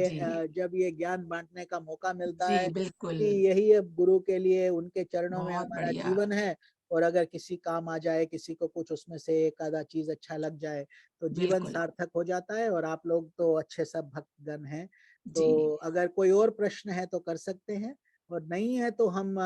ये ज्ञान बांटने का मौका मिलता जी, है, बिल्कुल। क्योंकि यही है गुरु के लिए, उनके चरणों में बहुत हमारा बढ़िया। जीवन है। और अगर किसी काम आ जाए, किसी को कुछ उसमें से एक आधा चीज अच्छा लग जाए, तो जीवन बिल्कुल। सार्थक हो जाता है। और आप लोग तो अच्छे सब भक्तगण हैं। तो जी अगर कोई और प्रश्न है तो कर सकते हैं, और नहीं है तो हम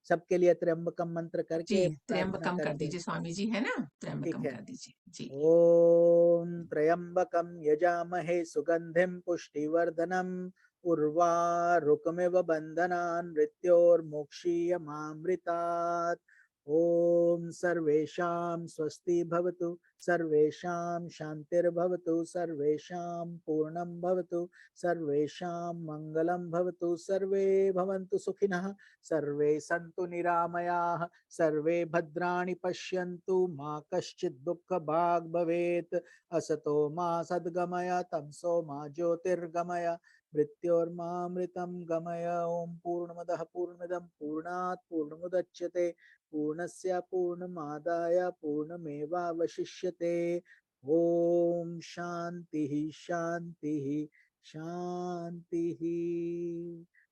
सबके लिए त्र्यंबकम मंत्र जी, करके प्रार्थना त्र्यंबकम कर करते हैं। दीजिए स्वामी जी, है ना? ठीक त्र्यंबकम है। कर दीजिए। जी ॐ त्र्यम्बकं यजामहे सुगन्धिं पुष्टिवर्धनम् उर्वारुकमिव बन्धनान् मृत्योर्मुक्षीयमामृतात्। ॐ सर्वेषां स्वस्ति भवतु, सर्वेषां शान्तिर्भवतु, सर्वेषां पूर्णं भवतु, सर्वेषां मङ्गलं भवतु, सर्वे भवन्तु सुखिनः, सर्वे सन्तु निरामयाः, सर्वे भद्राणि पश्यन्तु, मा कश्चित् दुःखभाग् भवेत्। असतो मा सद्गमय, तमसो मा ज्योतिर्गमय, मृत्योर्मामृतं गमय। ओम पूर्णमदः पूर्णमिदं पूर्णात् पूर्णमुदच्यते, पूर्णस्य पूर्णमादाय पूर्णमेवावशिष्यते। ओम शांति शांति शांति।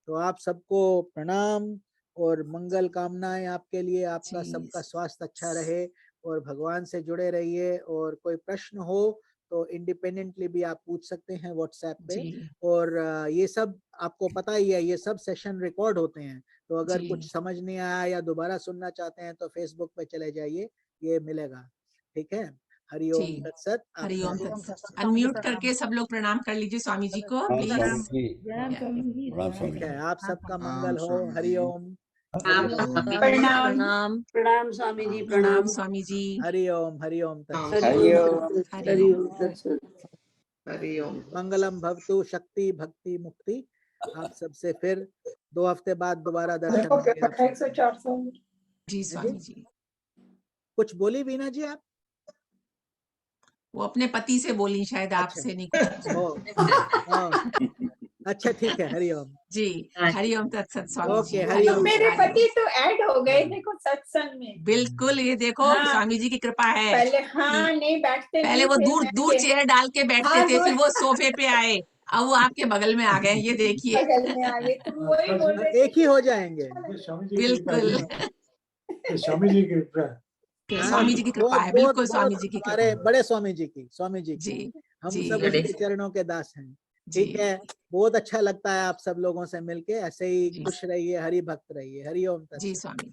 तो आप सबको प्रणाम और मंगल कामनाएं आपके लिए। आपका जी सबका स्वास्थ्य अच्छा रहे और भगवान से जुड़े रहिए। और कोई प्रश्न हो तो इंडिपेंडेंटली भी आप पूछ सकते हैं व्हाट्सएप पे। जी और ये सब आपको पता ही है, ये सब सेशन रिकॉर्ड होते हैं। तो अगर जी कुछ समझ नहीं आया या दोबारा सुनना चाहते हैं तो फेसबुक पे चले जाइए, ये मिलेगा। ठीक है। जी। हरिओम तत्सत। आप हरिओम सब तत्सत। अनम्यूट करके सब लोग प्रणाम कर लीजिए स्वामी जी को, प्रणाम प्लीज। स्वामी जी, या प्रणाम स्वामी ठीक है। जी। आप सबका मंगल हो। स्वामी जी। हरिओम प्रणाम प्रणाम प्रणाम स्वामी जी, प्रणाम प्रणाम। स्वामी जी। हरिओम हरिओम तत्सत। हरिओम हरिओम। हरिओम। मंगलम भवतु। शक्ति भक्ति मुक्ति। आप सबसे फिर 2 हफ्ते बाद दोबारा दर्शन होंगे आप सबको। जी है जी। स्वामी जी। कुछ बोली बीना जी आप? वो अपने पति से बोली, शायद अच्छा। आपसे नहीं कुछ। ओ, अच्छा ठीक है। हरिओम। जी हरिओम तत्सत स्वामी जी। ओके। तो हरिओम मेरे हरिओम। पति तो ऐड हो गए देखो सत्संग में। बिल्कुल, ये देखो हाँ। स्वामी जी की कृपा है। पहले हाँ नहीं बैठते पहले नहीं वो थे, दूर बैठ दूर के चेयर डाल के बैठते हाँ, थे, दूर फिर वो सोफे पे आए, अब वो आपके बगल में आ गए, ये देखिए। बगल में आ गए तो वही बोल रहे थे एक ही हो जाएंगे। बिल्कुल। स्वामी जी की कृपा। स्वामी जी की कृपा है, बहुत बिल्कुल स्वामी बहुत जी की हमारे कृपा। बड़े स्वामी जी की, स्वामी जी जी की। हम जी सब उनके चरणों के दास हैं। जी ठीक है। बहुत अच्छा लगता है आप सब लोगों से मिलके। ऐसे ही जी खुश रहिए, हरि भक्त रहिए। हरिओम जी तत्सत। स्वामी जी।